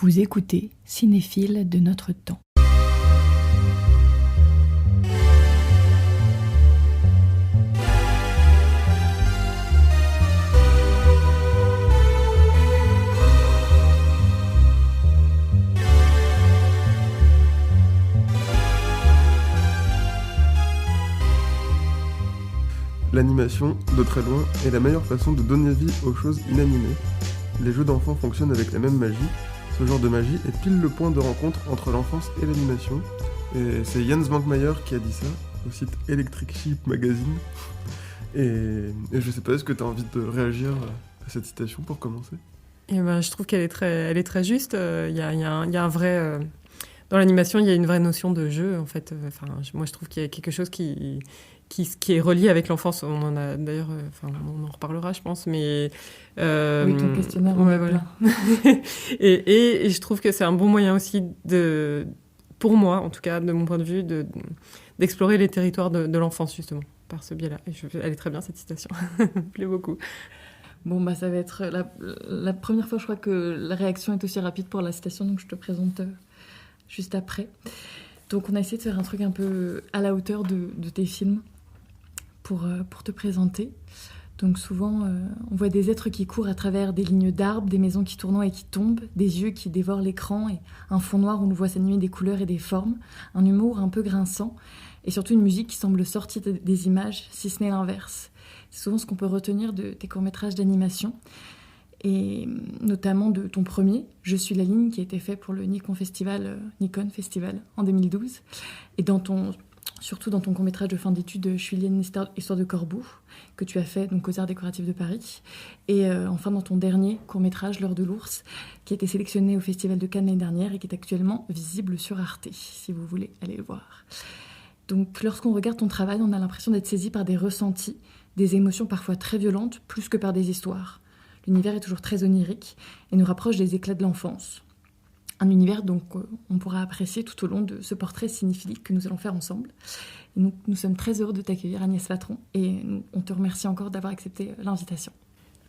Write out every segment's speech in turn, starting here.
Vous écoutez Cinéphile de notre temps. L'animation, de très loin, est la meilleure façon de donner vie aux choses inanimées. Les jeux d'enfants fonctionnent avec la même magie. Ce genre de magie est pile le point de rencontre entre l'enfance et l'animation. Et c'est Jens Bankmeijer qui a dit ça, au site Electric Sheep Magazine. Et je sais pas, est-ce que tu as envie de réagir à cette citation pour commencer ? Et ben, je trouve qu'elle est très juste. Il y a un vrai... Dans l'animation, il y a une vraie notion de jeu, en fait. Moi, je trouve qu'il y a quelque chose qui est relié avec l'enfance. On en a d'ailleurs... on en reparlera, je pense, mais... Oui, ton questionnaire. Ouais, voilà. et je trouve que c'est un bon moyen aussi pour moi, en tout cas, de mon point de vue, d'explorer les territoires de l'enfance, justement, par ce biais-là. Et elle est très bien, cette citation. Elle me plaît beaucoup. Bon, ça va être la première fois, je crois, que la réaction est aussi rapide pour la citation, donc je te présente juste après. Donc, on a essayé de faire un truc un peu à la hauteur de tes films pour te présenter. Donc, souvent, on voit des êtres qui courent à travers des lignes d'arbres, des maisons qui tournoient et qui tombent, des yeux qui dévorent l'écran et un fond noir où on voit s'animer des couleurs et des formes, un humour un peu grinçant et surtout une musique qui semble sortir des images, si ce n'est l'inverse. C'est souvent ce qu'on peut retenir de tes courts-métrages d'animation, et notamment de ton premier, Je suis la ligne, qui a été fait pour le Nikon Festival en 2012, et surtout dans ton court-métrage de fin d'études, Je suis Liane, histoire de Corbeau, que tu as fait donc, aux Arts décoratifs de Paris, et enfin dans ton dernier court-métrage, L'heure de l'ours, qui a été sélectionné au Festival de Cannes l'année dernière et qui est actuellement visible sur Arte, si vous voulez aller le voir. Donc lorsqu'on regarde ton travail, on a l'impression d'être saisi par des ressentis, des émotions parfois très violentes, plus que par des histoires. L'univers est toujours très onirique et nous rapproche des éclats de l'enfance. Un univers donc on pourra apprécier tout au long de ce portrait cinéphilique que nous allons faire ensemble. Et nous sommes très heureux de t'accueillir, Agnès Fatron, et on te remercie encore d'avoir accepté l'invitation.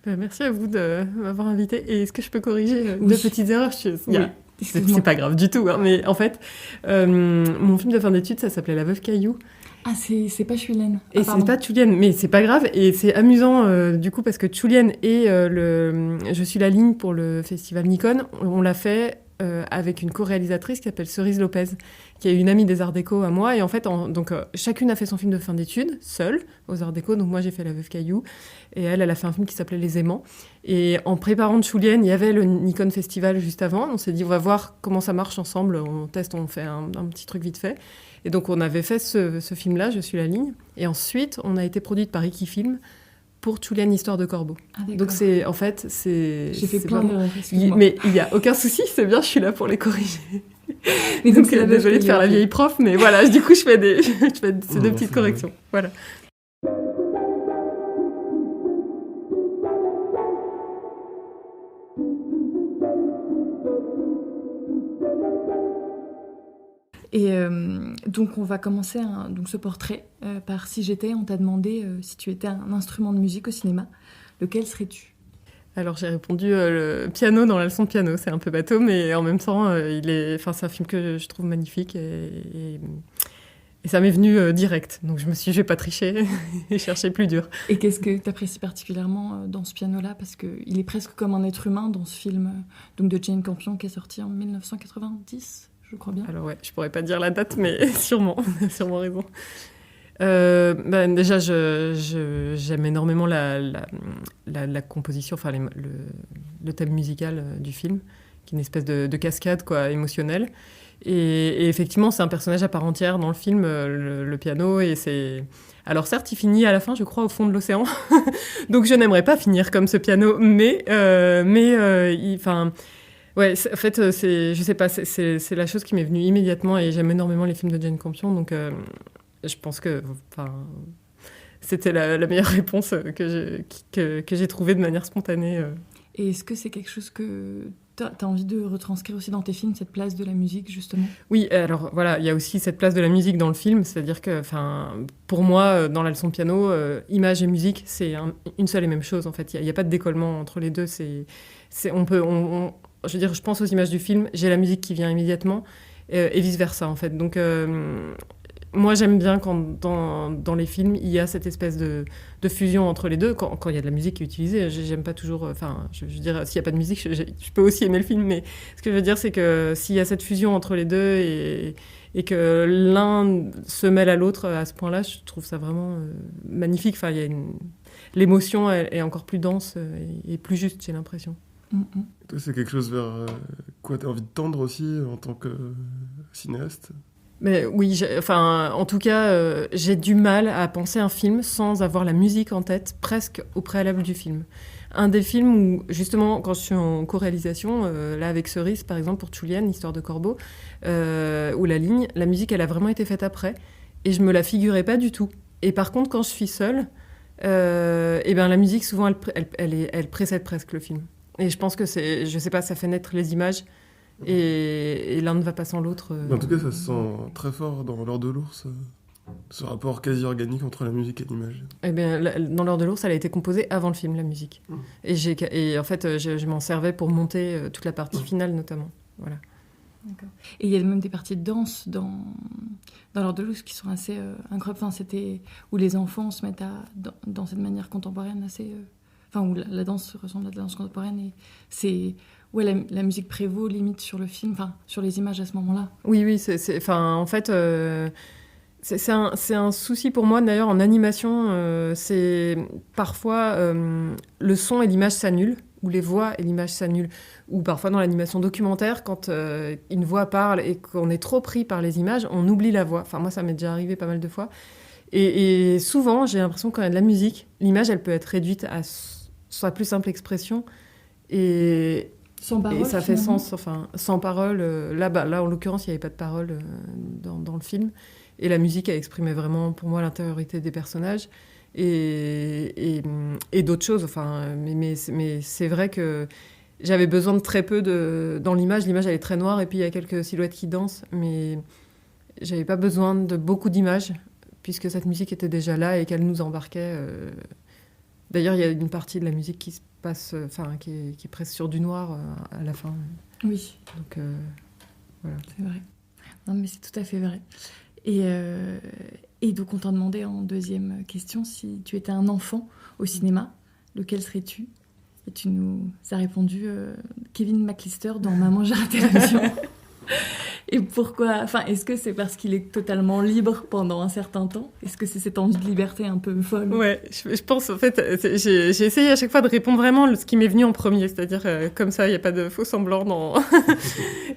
Merci à vous de m'avoir invitée. Et est-ce que je peux corriger deux petites erreurs ? C'est pas grave du tout, hein, mais en fait, mon film de fin d'études, ça s'appelait La Veuve Caillou. Ah, c'est pas Choulienne. Et c'est pas Choulienne, mais c'est pas grave. Et c'est amusant, du coup, parce que Choulienne et Je suis la ligne pour le festival Nikon, on l'a fait avec une co-réalisatrice qui s'appelle Cerise Lopez, qui est une amie des Arts Déco à moi. Et en fait, chacune a fait son film de fin d'études, seule, aux Arts Déco. Donc moi, j'ai fait La Veuve Caillou. Et elle a fait un film qui s'appelait Les Aimants. Et en préparant de Choulienne, il y avait le Nikon Festival juste avant. On s'est dit, on va voir comment ça marche ensemble. On teste, on fait un petit truc vite fait. Et donc, on avait fait ce film-là, Je suis la ligne. Et ensuite, on a été produite par Iki Film pour Chouliane, histoire de Corbeau. Ah, donc, c'est J'ai fait plein d'erreurs, mais il n'y a aucun souci, c'est bien, je suis là pour les corriger. Et donc, désolée de faire la vieille prof, mais voilà, du coup, je fais ces deux petites corrections. Voilà. Et donc, on va commencer ce portrait par Si j'étais, on t'a demandé si tu étais un instrument de musique au cinéma. Lequel serais-tu ? Alors, j'ai répondu le piano dans la leçon de piano. C'est un peu bateau, mais en même temps, c'est un film que je trouve magnifique et ça m'est venu direct. Donc, je me suis dit, je vais pas tricher et chercher plus dur. Et qu'est-ce que tu apprécies particulièrement dans ce piano-là ? Parce qu'il est presque comme un être humain dans ce film donc de Jane Campion qui est sorti en 1990. Je crois bien. Alors ouais, je pourrais pas dire la date, mais sûrement, on a sûrement raison. Déjà, j'aime énormément la composition, enfin le thème musical du film, qui est une espèce de cascade quoi, émotionnelle. Et effectivement, c'est un personnage à part entière dans le film, le piano. Et c'est... Alors certes, il finit à la fin, je crois, au fond de l'océan. Donc je n'aimerais pas finir comme ce piano, mais ouais, en fait, je sais pas, c'est la chose qui m'est venue immédiatement et j'aime énormément les films de Jane Campion, donc je pense que c'était la meilleure réponse que j'ai trouvée de manière spontanée. Et est-ce que c'est quelque chose que t'as envie de retranscrire aussi dans tes films, cette place de la musique, justement ? Oui, alors voilà, il y a aussi cette place de la musique dans le film, c'est-à-dire que pour moi, dans la leçon de piano, image et musique, c'est une seule et même chose, en fait. Il n'y a pas de décollement entre les deux, on je veux dire, je pense aux images du film, j'ai la musique qui vient immédiatement, et vice-versa, en fait. Donc, moi, j'aime bien quand dans les films, il y a cette espèce de fusion entre les deux. Quand il y a de la musique qui est utilisée, j'aime pas toujours... Enfin, je veux dire, s'il n'y a pas de musique, je peux aussi aimer le film, mais ce que je veux dire, c'est que s'il y a cette fusion entre les deux et que l'un se mêle à l'autre à ce point-là, je trouve ça vraiment magnifique. Enfin, l'émotion est encore plus dense et plus juste, j'ai l'impression. Toi, c'est quelque chose vers quoi tu as envie de tendre aussi en tant que cinéaste? Mais oui, en tout cas, j'ai du mal à penser un film sans avoir la musique en tête, presque au préalable du film. Un des films où, justement, quand je suis en co-réalisation, là avec Cerise, par exemple, pour Tchoulienne, Histoire de Corbeau, ou La Ligne, la musique, elle a vraiment été faite après, et je me la figurais pas du tout. Et par contre, quand je suis seule, et ben la musique, souvent, elle précède presque le film. Et je pense que je sais pas, ça fait naître les images, et l'un ne va pas sans l'autre. En tout cas, ça se sent très fort dans L'Heure de l'ours, ce rapport quasi organique entre la musique et l'image. Eh bien, dans L'Heure de l'ours, elle a été composée avant le film, la musique. Et en fait, je m'en servais pour monter toute la partie finale, notamment. Voilà. D'accord. Et il y a même des parties de danse dans L'Heure de l'ours qui sont assez incroyables. Enfin, c'était où les enfants se mettent à danser de manière contemporaine, assez... Enfin, où la danse ressemble à de la danse contemporaine. Et c'est... Ouais, la musique prévaut limite sur le film, enfin, sur les images à ce moment-là. Oui, en fait, c'est un souci pour moi, d'ailleurs, en animation. C'est parfois le son et l'image s'annulent, ou les voix et l'image s'annulent. Ou parfois dans l'animation documentaire, quand une voix parle et qu'on est trop pris par les images, on oublie la voix. Enfin, moi, ça m'est déjà arrivé pas mal de fois. Et souvent, j'ai l'impression que quand il y a de la musique, l'image, elle peut être réduite à sa plus simple expression. Sans parole, et ça fait finalement. sens, enfin, sans parole. Là, en l'occurrence, il n'y avait pas de parole dans le film. Et la musique a exprimé vraiment, pour moi, l'intériorité des personnages et d'autres choses. Enfin, mais c'est vrai que j'avais besoin de très peu dans l'image. L'image, elle est très noire et puis il y a quelques silhouettes qui dansent. Mais j'avais pas besoin de beaucoup d'images puisque cette musique était déjà là et qu'elle nous embarquait. D'ailleurs, il y a une partie de la musique qui se passe, qui est presque sur du noir à la fin. Oui. Donc, voilà. C'est vrai. Non, mais c'est tout à fait vrai. Et donc, on t'a demandé en deuxième question si tu étais un enfant au cinéma, lequel serais-tu? Et tu nous as répondu Kevin McAllister dans Maman, j'ai raté l'avion. Et pourquoi? Enfin, est-ce que c'est parce qu'il est totalement libre pendant un certain temps? Est-ce que c'est cette envie de liberté un peu folle? Ouais, je pense, en fait, j'ai essayé à chaque fois de répondre vraiment ce qui m'est venu en premier, c'est-à-dire comme ça, il n'y a pas de faux semblant dans...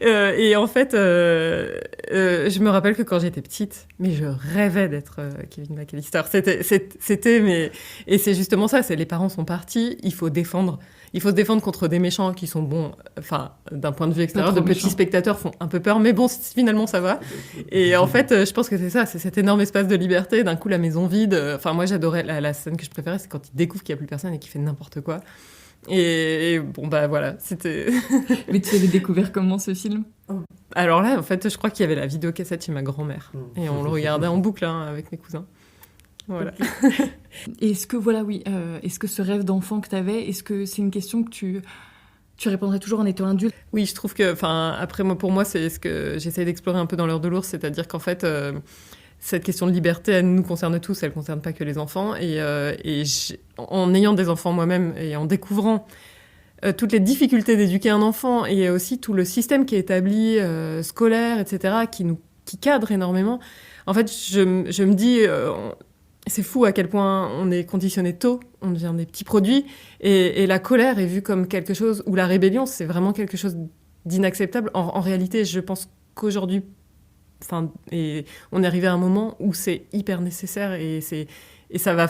et en fait, je me rappelle que quand j'étais petite, mais je rêvais d'être Kevin McAllister. Et c'est justement ça, c'est les parents sont partis, il faut se défendre contre des méchants qui sont bons, enfin, d'un point de vue extérieur, de petits spectateurs font un peu peur, mais bon, finalement, ça va. Et en fait, je pense que c'est ça, c'est cet énorme espace de liberté, d'un coup, la maison vide. Enfin, moi, j'adorais, la scène que je préférais, c'est quand il découvre qu'il n'y a plus personne et qu'il fait n'importe quoi. Et bon, bah voilà, c'était... Mais tu avais découvert comment ce film? Alors là, en fait, je crois qu'il y avait la vidéocassette chez ma grand-mère. Et on le regardait en boucle avec mes cousins. Voilà. Et est-ce que, est-ce que ce rêve d'enfant que tu avais, est-ce que c'est une question que tu répondrais toujours en étant adulte? Oui, je trouve que, après, pour moi, c'est ce que j'essaie d'explorer un peu dans L'Heure de l'ours, c'est-à-dire qu'en fait, cette question de liberté, elle nous concerne tous, elle ne concerne pas que les enfants. En ayant des enfants moi-même et en découvrant toutes les difficultés d'éduquer un enfant et aussi tout le système qui est établi, scolaire, etc., qui cadre énormément, en fait, je me dis... c'est fou à quel point on est conditionné tôt, on devient des petits produits, et la colère est vue comme quelque chose, ou la rébellion, c'est vraiment quelque chose d'inacceptable. En réalité, je pense qu'aujourd'hui, on est arrivé à un moment où c'est hyper nécessaire, et ça va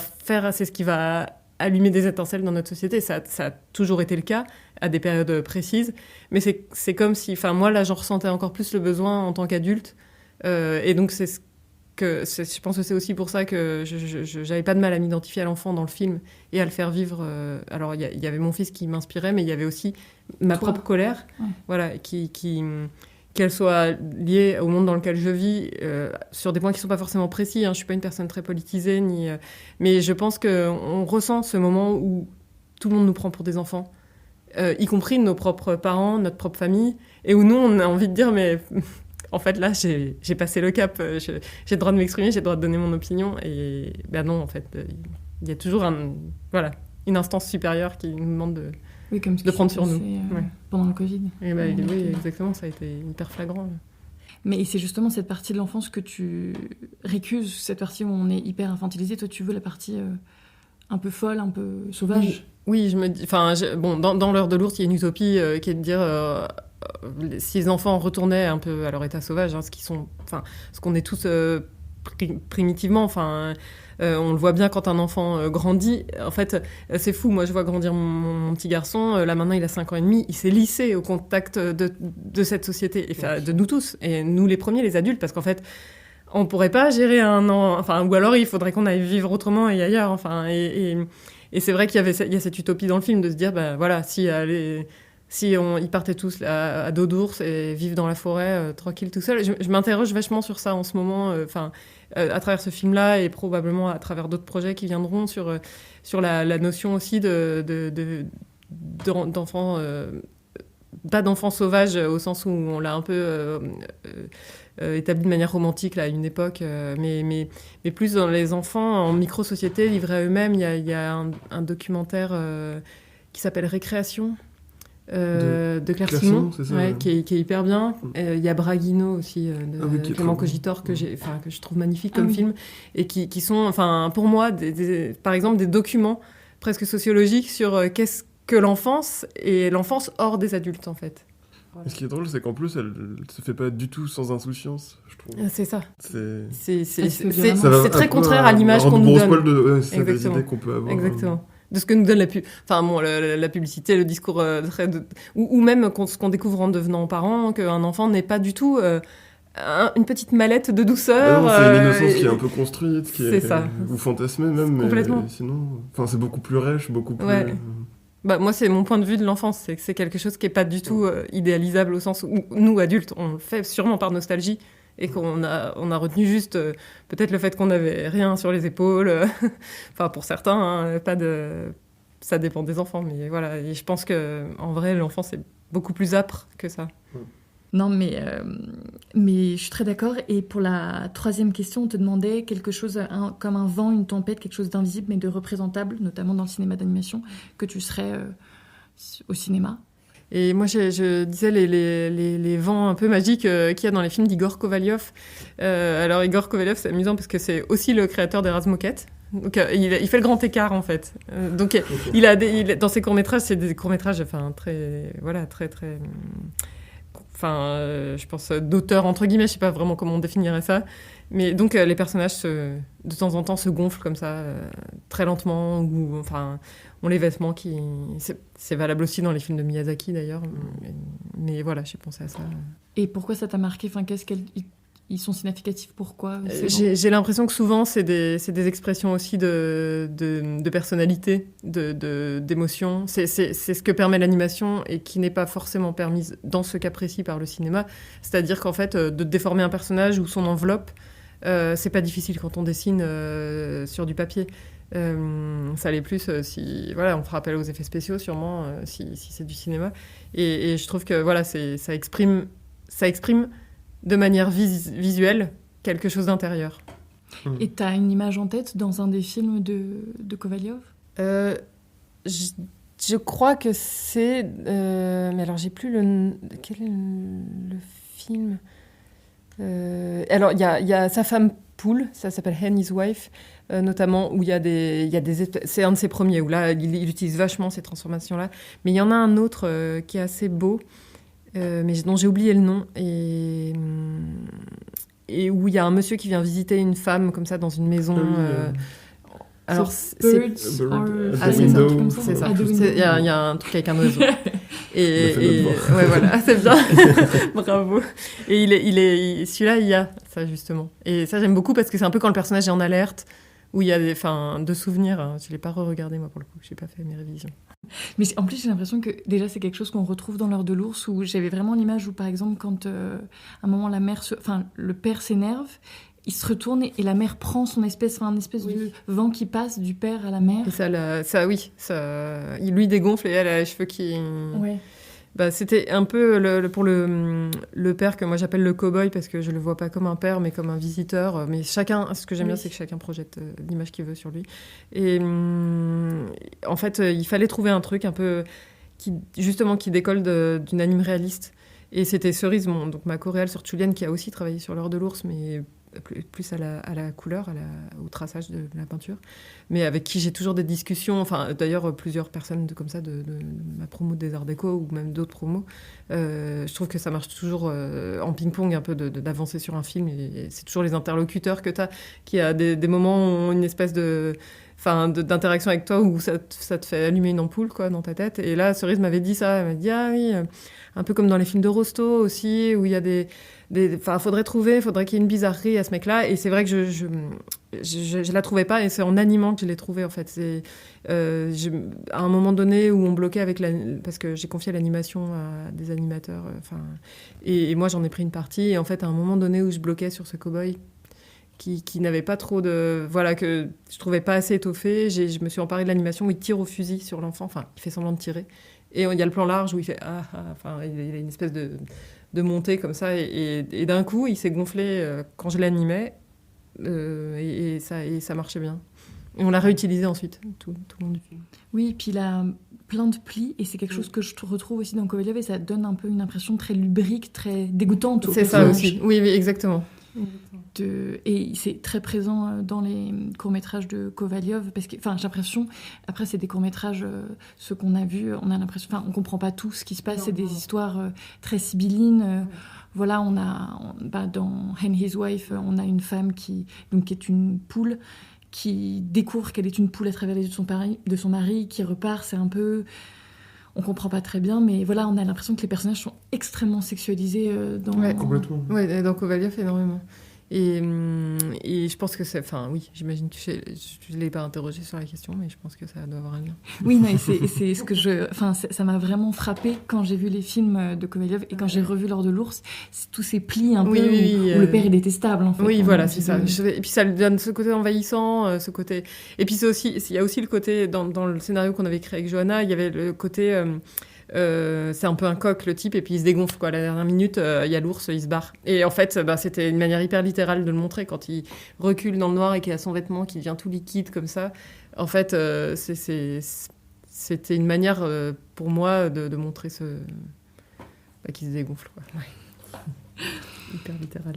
c'est ce qui va allumer des étincelles dans notre société. Ça a toujours été le cas, à des périodes précises, mais c'est comme si, moi là, j'en ressentais encore plus le besoin en tant qu'adulte, et donc je pense que c'est aussi pour ça que je n'avais pas de mal à m'identifier à l'enfant dans le film et à le faire vivre. Alors, il y avait mon fils qui m'inspirait, mais il y avait aussi ma propre colère, voilà, qu'elle soit liée au monde dans lequel je vis, sur des points qui ne sont pas forcément précis. Je ne suis pas une personne très politisée, mais je pense qu'on ressent ce moment où tout le monde nous prend pour des enfants. y compris nos propres parents, notre propre famille, et où nous, on a envie de dire, mais en fait, là, j'ai passé le cap, j'ai le droit de m'exprimer, j'ai le droit de donner mon opinion, et ben non, en fait, il y a toujours une instance supérieure qui nous demande de prendre sur nous. Pendant le Covid. Et oui, exactement, ça a été hyper flagrant. Mais c'est justement cette partie de l'enfance que tu récuses, cette partie où on est hyper infantilisé. Toi, tu veux la partie un peu folle, un peu sauvage. Oui, je me dis... dans l'heure de l'ours, il y a une utopie qui est de dire... si les enfants retournaient un peu à leur état sauvage, ce qu'on est tous primitivement... on le voit bien quand un enfant grandit. En fait, c'est fou. Moi, je vois grandir mon petit garçon. Là, maintenant, il a 5 ans et demi. Il s'est lissé au contact de cette société, et de nous tous. Et nous, les premiers, les adultes, parce qu'en fait, on ne pourrait pas gérer un an... ou alors, il faudrait qu'on aille vivre autrement et ailleurs. Et c'est vrai qu'il y a cette utopie dans le film de se dire, ils partaient tous à dos d'ours et vivent dans la forêt, tranquille tout seul. Je m'interroge vachement sur ça en ce moment, à travers ce film-là et probablement à travers d'autres projets qui viendront sur la notion aussi d'enfants, pas d'enfants sauvages au sens où on l'a un peu établi de manière romantique là, à une époque, mais plus dans les enfants en micro-société livrés à eux-mêmes. Il y a un documentaire qui s'appelle Récréation, de Claire Simon, qui est hyper bien. Il y a Braguino aussi, de Clément Cogitor, que je trouve magnifique comme film, et qui sont, pour moi, par exemple, des documents presque sociologiques sur qu'est-ce que l'enfance, et l'enfance hors des adultes, en fait. Et ce qui est drôle, c'est qu'en plus, elle se fait pas du tout sans insouciance, je trouve. C'est ça. C'est très contraire à l'image qu'on nous donne. C'est des idées qu'on peut avoir. Exactement. De ce que nous donne la publicité, le discours ou même ce qu'on découvre en devenant parents, qu'un enfant n'est pas du tout une petite mallette de douceur. C'est une innocence qui est un peu construite, ça. Ou fantasmée même, complètement. Mais sinon, c'est beaucoup plus rêche, beaucoup plus... Moi, c'est mon point de vue de l'enfance, c'est que c'est quelque chose qui n'est pas du tout idéalisable au sens où nous, adultes, on le fait sûrement par nostalgie, et qu'on a retenu juste peut-être le fait qu'on n'avait rien sur les épaules. Pour certains, ça dépend des enfants, mais voilà. Et je pense qu'en vrai, l'enfance est beaucoup plus âpre que ça. Non, mais je suis très d'accord. Et pour la troisième question, on te demandait quelque chose comme un vent, une tempête, quelque chose d'invisible mais de représentable, notamment dans le cinéma d'animation, que tu serais au cinéma. Et moi, je disais les vents un peu magiques qu'il y a dans les films d'Igor Kovalyov. Alors, Igor Kovalyov, c'est amusant parce que c'est aussi le créateur des Razmoket. Donc, il fait le grand écart, en fait. Donc, dans ses courts-métrages, c'est des courts-métrages très... je pense d'auteur, entre guillemets, je sais pas vraiment comment on définirait ça. Mais donc, les personnages, de temps en temps, se gonflent comme ça, très lentement, ou ont les vêtements qui... C'est valable aussi dans les films de Miyazaki, d'ailleurs. Mais voilà, j'ai pensé à ça. Et pourquoi ça t'a marqué ? Qu'est-ce qu'ils sont significatifs ? Pourquoi ? J'ai l'impression que souvent, c'est des expressions aussi de personnalité, d'émotion. C'est ce que permet l'animation et qui n'est pas forcément permise dans ce cas précis par le cinéma. C'est-à-dire qu'en fait, de déformer un personnage ou son enveloppe, c'est pas difficile quand on dessine sur du papier. Ça l'est plus si on fait appel aux effets spéciaux sûrement si c'est du cinéma. Et je trouve que ça exprime de manière visuelle quelque chose d'intérieur. Et t'as une image en tête dans un des films de Kovalyov ? Je crois que c'est... mais alors, j'ai plus le... Quel est le film ? Alors, il y a Sa femme poule, ça s'appelle Hen His Wife, notamment, où il y a des c'est un de ses premiers, où là, il utilise vachement ces transformations-là. Mais il y en a un autre qui est assez beau, mais dont j'ai oublié le nom, et où il y a un monsieur qui vient visiter une femme, comme ça, dans une maison... Alors, c'est ça, il y a un truc avec un oiseau. et voilà, c'est bien. Bravo. Et celui-là, il y a ça, justement. Et ça, j'aime beaucoup parce que c'est un peu quand le personnage est en alerte, où il y a de souvenirs. Je ne l'ai pas re-regardé, moi, pour le coup. Je n'ai pas fait mes révisions. Mais en plus, j'ai l'impression que déjà, c'est quelque chose qu'on retrouve dans l'heure de l'ours, où j'avais vraiment l'image où, par exemple, quand à un moment, le père s'énerve, il se retourne et la mère prend un espèce de vent qui passe du père à la mère. Et il lui dégonfle et elle a les cheveux qui... Ouais. Bah, c'était un peu pour le père que moi j'appelle le cow-boy parce que je le vois pas comme un père mais comme un visiteur. Mais ce que j'aime bien, c'est que chacun projette l'image qu'il veut sur lui. Et en fait, il fallait trouver un truc un peu qui décolle d'une anime réaliste. Et c'était Cerise, donc ma coréale sur Julienne, qui a aussi travaillé sur l'heure de l'ours, mais plus à la couleur, au traçage de la peinture, mais avec qui j'ai toujours des discussions, enfin d'ailleurs plusieurs personnes comme ça de ma promo des Arts Déco ou même d'autres promos. Je trouve que ça marche toujours en ping-pong un peu d'avancer sur un film, et c'est toujours les interlocuteurs que tu as, qui a des moments où ont une espèce d'interaction avec toi où ça te fait allumer une ampoule quoi, dans ta tête. Et là, Cerise m'avait dit ça, elle m'a dit ah oui, un peu comme dans les films de Rosto aussi, où il y a faudrait qu'il y ait une bizarrerie à ce mec-là. Et c'est vrai que je la trouvais pas, et c'est en animant que je l'ai trouvé en fait. C'est à un moment donné où on bloquait parce que j'ai confié l'animation à des animateurs, et moi j'en ai pris une partie. Et en fait, à un moment donné où je bloquais sur ce cow-boy qui n'avait pas trop que je trouvais pas assez étoffé, je me suis emparée de l'animation où il tire au fusil sur l'enfant, il fait semblant de tirer. Et il y a le plan large où il fait il a une espèce de montée comme ça, et d'un coup il s'est gonflé quand je l'animais, et ça marchait bien. Et on l'a réutilisé ensuite tout le long du film. Oui, puis il a plein de plis, et c'est quelque chose que je retrouve aussi dans Kovalyov, et ça donne un peu une impression très lubrique, très dégoûtante. C'est ça aussi, oui, exactement. Et c'est très présent dans les courts-métrages de Kovalyov, parce que, j'ai l'impression, après c'est des courts-métrages, ceux qu'on a vus, on a l'impression, on comprend pas tout ce qui se passe, c'est des histoires très sibyllines. Voilà, dans Hen His Wife, on a une femme qui est une poule, qui découvre qu'elle est une poule à travers les yeux de son mari, qui repart, c'est un peu... On comprend pas très bien, mais voilà, on a l'impression que les personnages sont extrêmement sexualisés dans... Ouais, complètement. Ouais, dans Kovalyov, énormément. Et je pense que c'est... oui, j'imagine que je l'ai pas interrogé sur la question, mais je pense que ça doit avoir un lien. Oui, non, et c'est ce que ça m'a vraiment frappé quand j'ai vu les films de Kovalyov, et quand j'ai revu L'Or de l'Ours, c'est tous ces plis un peu où le père est détestable, en fait. Oui, voilà, c'est ça. Et puis ça lui donne ce côté envahissant, ce côté... Et puis il y a aussi le côté, dans le scénario qu'on avait créé avec Johanna, il y avait le côté... c'est un peu un coq, le type, et puis il se dégonfle quoi. À la dernière minute, il y a l'ours, il se barre. Et en fait, c'était une manière hyper littérale de le montrer, quand il recule dans le noir et qu'il a son vêtement qui devient tout liquide comme ça. En fait, c'était une manière pour moi de montrer qu'il se dégonfle quoi. Ouais. Hyper littéral.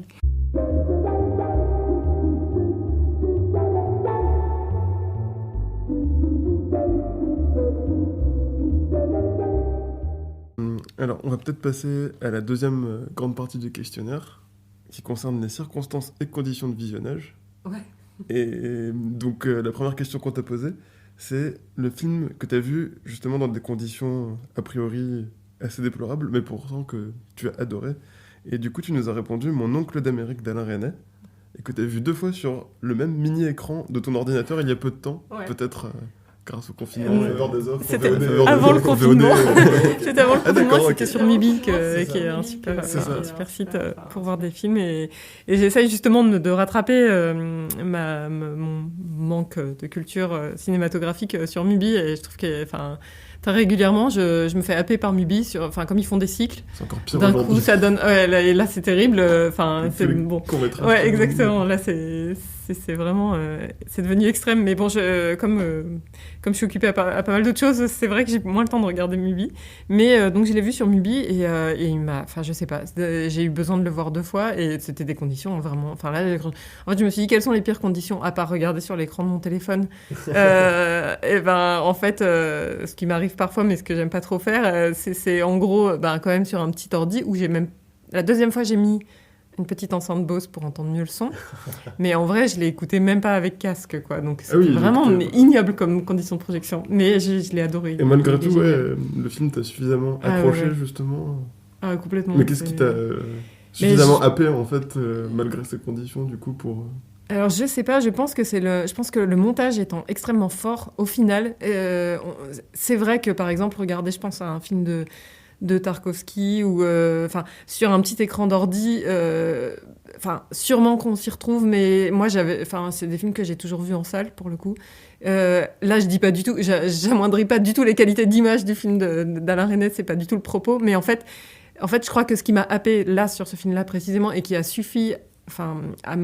Alors, on va peut-être passer à la deuxième grande partie du questionnaire, qui concerne les circonstances et conditions de visionnage. Ouais. Et donc, la première question qu'on t'a posée, c'est le film que t'as vu justement dans des conditions a priori assez déplorables, mais pourtant que tu as adoré. Et du coup, tu nous as répondu Mon oncle d'Amérique d'Alain Resnais, et que t'as vu 2 fois sur le même mini-écran de ton ordinateur il y a peu de temps, peut-être... grâce au confinement, des offres. C'était avant le confinement. C'était avant le confinement, c'était sur Mubi, qui est un super site pour voir des films. Et j'essaye justement de rattraper mon manque de culture cinématographique sur Mubi. Et je trouve que, très régulièrement, je me fais happer par Mubi, comme ils font des cycles. C'est encore pire d'un aujourd'hui. coup, ça donne... et là, c'est terrible. C'est bon. Ouais, exactement. Là, c'est vraiment... c'est devenu extrême. Mais bon, comme je suis occupée à pas mal d'autres choses, c'est vrai que j'ai moins le temps de regarder Mubi. Mais donc, je l'ai vu sur Mubi, et il m'a... je sais pas. J'ai eu besoin de le voir 2 fois, et c'était des conditions vraiment... Là, en fait, je me suis dit, quelles sont les pires conditions, à part regarder sur l'écran de mon téléphone en fait, ce qui m'arrive parfois, mais ce que j'aime pas trop faire, c'est en gros, quand même sur un petit ordi, où la deuxième fois, j'ai mis une petite enceinte Bose pour entendre mieux le son. Mais en vrai, je l'ai écouté même pas avec casque, quoi. Donc c'était vraiment ignoble comme condition de projection. Mais je l'ai adoré. Et malgré tout, le film t'a suffisamment accroché, justement. Ah, complètement. Mais qu'est-ce qui t'a suffisamment happé, en fait, malgré ces conditions, du coup, pour... Alors, je sais pas, je pense que le montage étant extrêmement fort, au final, c'est vrai que, par exemple, regardez, je pense à un film de Tarkovsky, ou sur un petit écran d'ordi, Enfin, sûrement qu'on s'y retrouve, mais moi, c'est des films que j'ai toujours vus en salle, pour le coup. Là, je dis pas du tout, j'amoindris pas du tout les qualités d'image du film d'Alain Resnais, c'est pas du tout le propos, mais en fait, je crois que ce qui m'a happé là, sur ce film-là précisément, et qui a suffi, à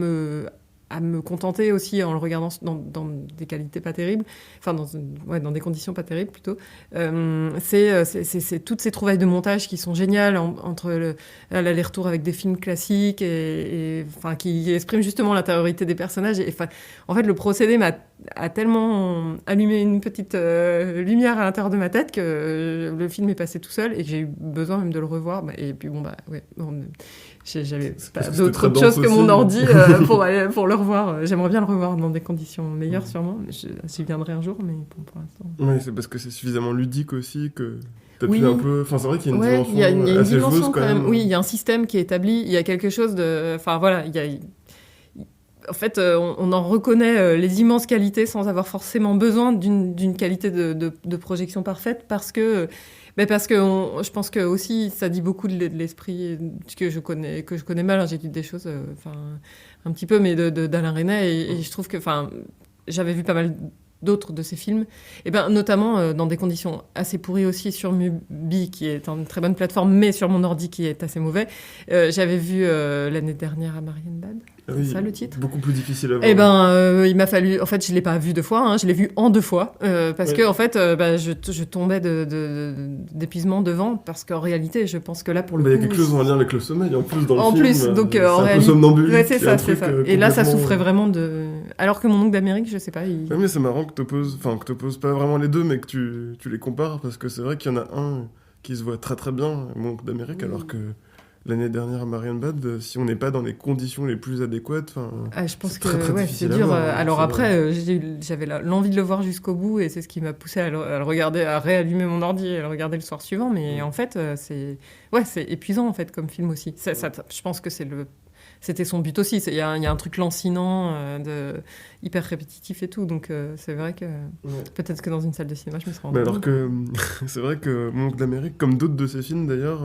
me contenter aussi en le regardant dans des qualités pas terribles, dans des conditions pas terribles plutôt, c'est toutes ces trouvailles de montage qui sont géniales entre l'aller-retour avec des films classiques et qui expriment justement l'intériorité des personnages. En fait, le procédé a tellement allumé une petite lumière à l'intérieur de ma tête que le film est passé tout seul et que j'ai eu besoin même de le revoir. Et puis j'avais pas d'autre chose que mon ordi pour le revoir. J'aimerais bien le revoir dans des conditions meilleures sûrement. J'y viendrai un jour, mais pour l'instant. Oui, c'est parce que c'est suffisamment ludique aussi que t'as oui. pu un peu... Enfin, c'est vrai qu'il y a une dimension il y a une assez dimension joueuse quand même. Oui, il y a un système qui est établi. Il y a quelque chose de... Enfin voilà, en fait, on en reconnaît les immenses qualités sans avoir forcément besoin d'une qualité de projection parfaite parce que je pense que aussi ça dit beaucoup de l'esprit que je connais mal. Hein. J'ai dit des choses, un petit peu, mais d'Alain Resnais et je trouve que, j'avais vu pas mal d'autres de ses films, et notamment dans des conditions assez pourries aussi sur Mubi, qui est une très bonne plateforme, mais sur mon ordi qui est assez mauvais. J'avais vu l'année dernière à Marienbad. C'est ça le titre ? Beaucoup plus difficile à voir. Il m'a fallu... En fait, je ne l'ai pas vu 2 fois, hein, je l'ai vu en 2 fois, parce que en fait, je tombais d'épuisement devant, parce qu'en réalité, je pense que là, pour le coup... Il y a quelque chose en lien avec le sommeil, en plus, dans le film. En plus, donc c'est en un réalité... peu somnambulique. Ouais, c'est ça. Et là, ça complètement... souffrait vraiment de... Alors que Mon oncle d'Amérique, je sais pas... Ouais, mais c'est marrant que t'opposes pas vraiment les deux, mais que tu les compares, parce que c'est vrai qu'il y en a un qui se voit très très bien, Mon oncle d'Amérique, alors que... L'année dernière à Marienbad, si on n'est pas dans les conditions les plus adéquates, je pense que très c'est difficile à dur. voir, Alors après, j'avais l'envie de le voir jusqu'au bout et c'est ce qui m'a poussé à le regarder, à réallumer mon ordi et à le regarder le soir suivant. Mais en fait, c'est épuisant en fait comme film aussi. Je pense que c'était son but aussi. Il y a un truc lancinant, hyper répétitif et tout. Donc c'est vrai que peut-être que dans une salle de cinéma, je me serais rendu compte. Alors que c'est vrai que Mon oncle d'Amérique, comme d'autres de ses films d'ailleurs,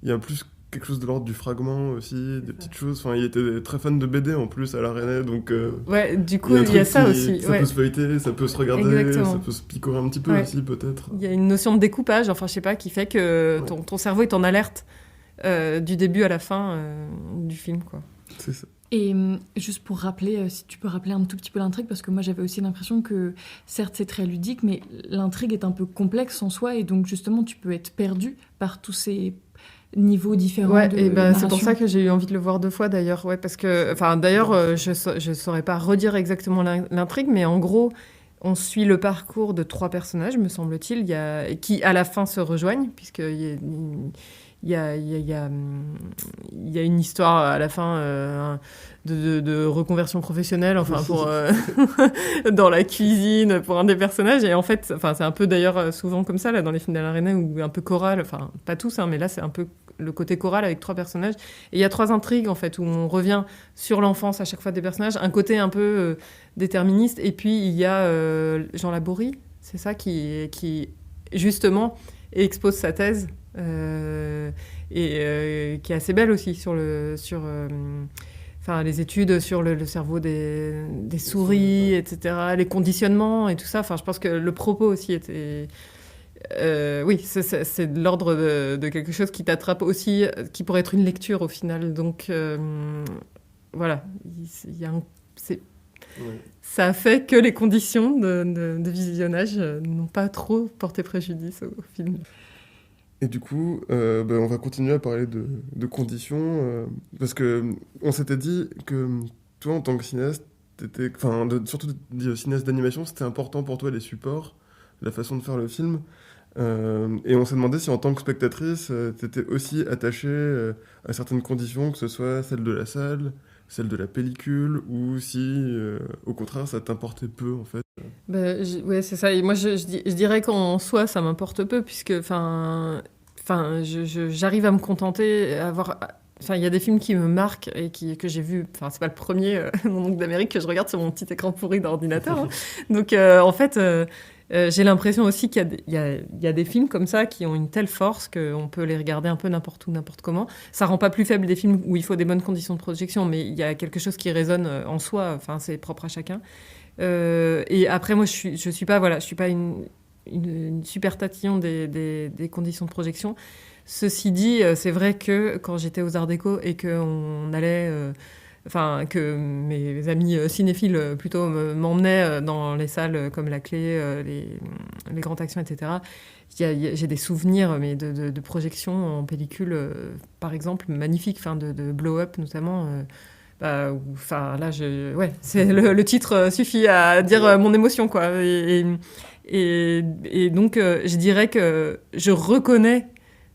il y a plus quelque chose de l'ordre du fragment aussi, des petites choses. Il était très fan de BD en plus à la Resnais, donc... du coup, il y a ça aussi. Ça peut se feuilleter, ça peut se regarder, Exactement. ça peut se picorer un petit peu aussi, peut-être. Il y a une notion de découpage, je sais pas, qui fait que ton cerveau est en alerte du début à la fin du film, quoi. C'est ça. Et juste pour rappeler, si tu peux rappeler un tout petit peu l'intrigue, parce que moi j'avais aussi l'impression que, certes c'est très ludique, mais l'intrigue est un peu complexe en soi, et donc justement tu peux être perdu par tous ces niveaux différents de narration. C'est pour ça que j'ai eu envie de le voir 2 fois d'ailleurs, parce que, je saurais pas redire exactement l'intrigue, mais en gros, on suit le parcours de 3 personnages, me semble-t-il, qui à la fin se rejoignent, puisqu'il y a une histoire à la fin de reconversion professionnelle, dans la cuisine pour un des personnages. Et en fait, c'est un peu d'ailleurs souvent comme ça là dans les films d'Alain Resnais, ou un peu choral. Pas tous, hein, mais là c'est un peu le côté choral avec 3 personnages. Et il y a 3 intrigues en fait où on revient sur l'enfance à chaque fois des personnages, un côté un peu déterministe. Et puis il y a Jean Laborie, c'est ça qui justement expose sa thèse. Qui est assez belle aussi sur les études sur le cerveau des souris, etc., les conditionnements et tout ça. Je pense que le propos aussi était... c'est de l'ordre de quelque chose qui t'attrape aussi, qui pourrait être une lecture au final. Donc, voilà. Ça a fait que les conditions de visionnage n'ont pas trop porté préjudice au film. Et du coup, on va continuer à parler de conditions, parce que on s'était dit que toi, en tant que cinéaste, surtout cinéaste d'animation, c'était important pour toi les supports, la façon de faire le film. Et on s'est demandé si en tant que spectatrice, t'étais aussi attachée à certaines conditions, que ce soit celle de la salle, celle de la pellicule, ou si, au contraire, ça t'importait peu, en fait. Ouais, c'est ça. Et moi, je dirais qu'en soi, ça m'importe peu, puisque, j'arrive à me contenter, à avoir Enfin, il y a des films qui me marquent et que j'ai vu. Enfin, c'est pas le premier, Mon oncle d'Amérique, que je regarde sur mon petit écran pourri d'ordinateur. Hein. Donc, en fait, j'ai l'impression aussi qu'il y a des films comme ça qui ont une telle force qu'on peut les regarder un peu n'importe où, n'importe comment. Ça rend pas plus faible des films où il faut des bonnes conditions de projection, mais il y a quelque chose qui résonne en soi. Enfin, c'est propre à chacun. Et après, moi, je suis pas une super tatillon des conditions de projection. Ceci dit, c'est vrai que quand j'étais aux Arts Déco et qu'on allait... que mes amis cinéphiles plutôt m'emmenaient dans les salles comme La Clé, les Grandes Actions, etc. J'ai des souvenirs mais de projections en pellicule, par exemple, magnifiques, de Blow Up notamment. Là, le titre suffit à dire mon émotion, quoi. Et donc, je dirais que je reconnais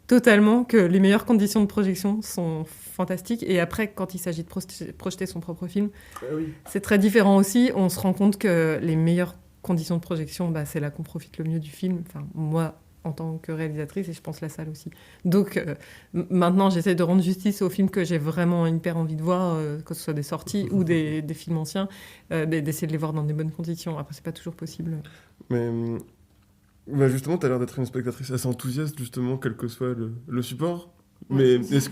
totalement que les meilleures conditions de projection sont fantastiques. Et après, quand il s'agit de projeter son propre film, c'est très différent aussi. On se rend compte que les meilleures conditions de projection, c'est là qu'on profite le mieux du film. Enfin, moi, en tant que réalisatrice, et je pense la salle aussi. Donc, maintenant, j'essaie de rendre justice aux films que j'ai vraiment hyper envie de voir, que ce soit des sorties ou des films anciens, d'essayer de les voir dans des bonnes conditions. Après, c'est pas toujours possible. Mais... justement, tu as l'air d'être une spectatrice assez enthousiaste, justement, quel que soit le support. Ouais, mais est-ce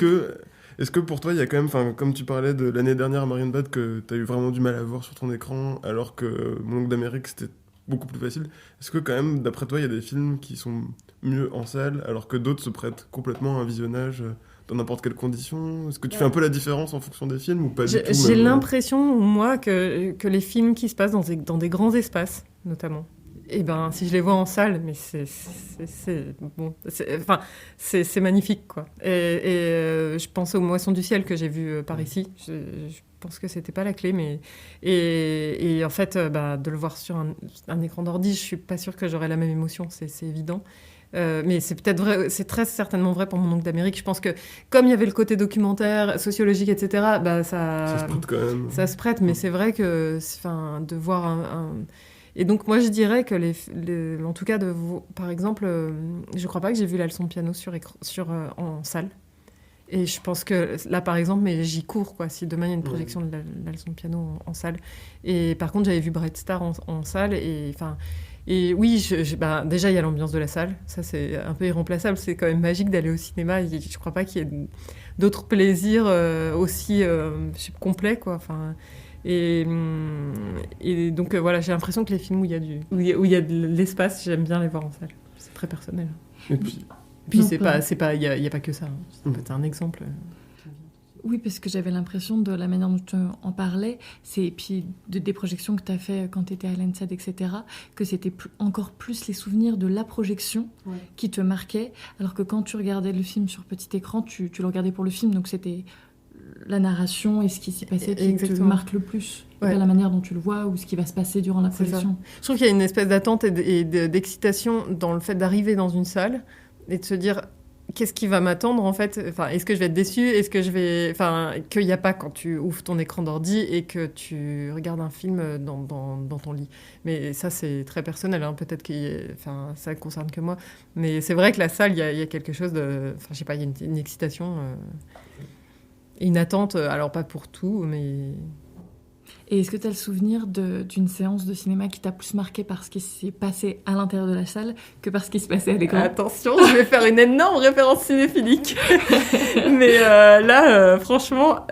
que pour toi, il y a quand même, comme tu parlais de l'année dernière à Marienbad, que tu as eu vraiment du mal à voir sur ton écran, alors que Mon oncle d'Amérique, c'était beaucoup plus facile. Est-ce que quand même, d'après toi, il y a des films qui sont mieux en salle, alors que d'autres se prêtent complètement à un visionnage dans n'importe quelle condition? Est-ce que tu fais un peu la différence en fonction des films ou pas du tout? J'ai l'impression, moi, que les films qui se passent dans des grands espaces, notamment, si je les vois en salle, mais c'est magnifique, quoi. Et je pense aux Moissons du ciel que j'ai vu par ici. Je pense que c'était pas La Clé, mais et en fait, de le voir sur un écran d'ordi, je suis pas sûre que j'aurais la même émotion. C'est évident. Mais c'est peut-être vrai, c'est très certainement vrai pour Mon oncle d'Amérique. Je pense que comme il y avait le côté documentaire, sociologique, etc., ça se prête quand même. Ça se prête, mais c'est vrai que, de voir Et donc moi je dirais que en tout cas par exemple, je crois pas que j'ai vu la leçon de piano en salle. Et je pense que là par exemple, mais j'y cours, quoi. Si demain il y a une projection de la leçon de piano en salle. Et par contre j'avais vu Bright Star en salle et oui, déjà il y a l'ambiance de la salle, ça c'est un peu irremplaçable, c'est quand même magique d'aller au cinéma. Je crois pas qu'il y ait d'autres plaisirs aussi complets, quoi. Et donc voilà, j'ai l'impression que les films où il y a de l'espace, j'aime bien les voir en salle. C'est très personnel. Et puis il y a pas que ça. Ça peut être un exemple. Oui, parce que j'avais l'impression de la manière dont tu en parlais, et puis des projections que tu as fait quand tu étais à l'ENSAD, etc., que c'était encore plus les souvenirs de la projection qui te marquaient, alors que quand tu regardais le film sur petit écran, tu le regardais pour le film, donc c'était la narration et ce qui s'y passait qui te marque le plus, pas la manière dont tu le vois ou ce qui va se passer durant la projection. Je trouve qu'il y a une espèce d'attente et d'excitation dans le fait d'arriver dans une salle et de se dire qu'est-ce qui va m'attendre, en fait. Est-ce que je vais être déçue? Est-ce que je vais... qu'il n'y a pas quand tu ouvres ton écran d'ordi et que tu regardes un film dans ton lit. Mais ça, c'est très personnel, hein. Peut-être que ça ne concerne que moi. Mais c'est vrai que la salle, il y a quelque chose de... je sais pas, il y a une excitation... une attente, alors pas pour tout, mais... Et est-ce que tu as le souvenir d'une séance de cinéma qui t'a plus marqué par ce qui s'est passé à l'intérieur de la salle que par ce qui se passait à l'écran? Attention, je vais faire une énorme référence cinéphilique. Mais franchement,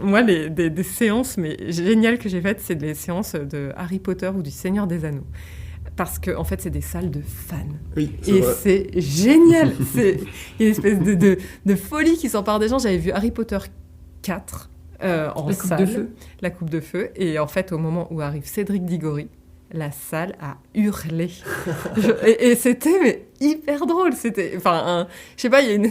moi, des séances géniales que j'ai faites, c'est des séances de Harry Potter ou du Seigneur des Anneaux. Parce que en fait, c'est des salles de fans. Oui, et vrai. C'est génial. Il y a une espèce de folie qui s'empare des gens. J'avais vu Harry Potter 4 en salle. La Coupe de Feu. Et en fait, au moment où arrive Cédric Diggory, la salle a hurlé. et c'était hyper drôle. C'était, je sais pas, il y a une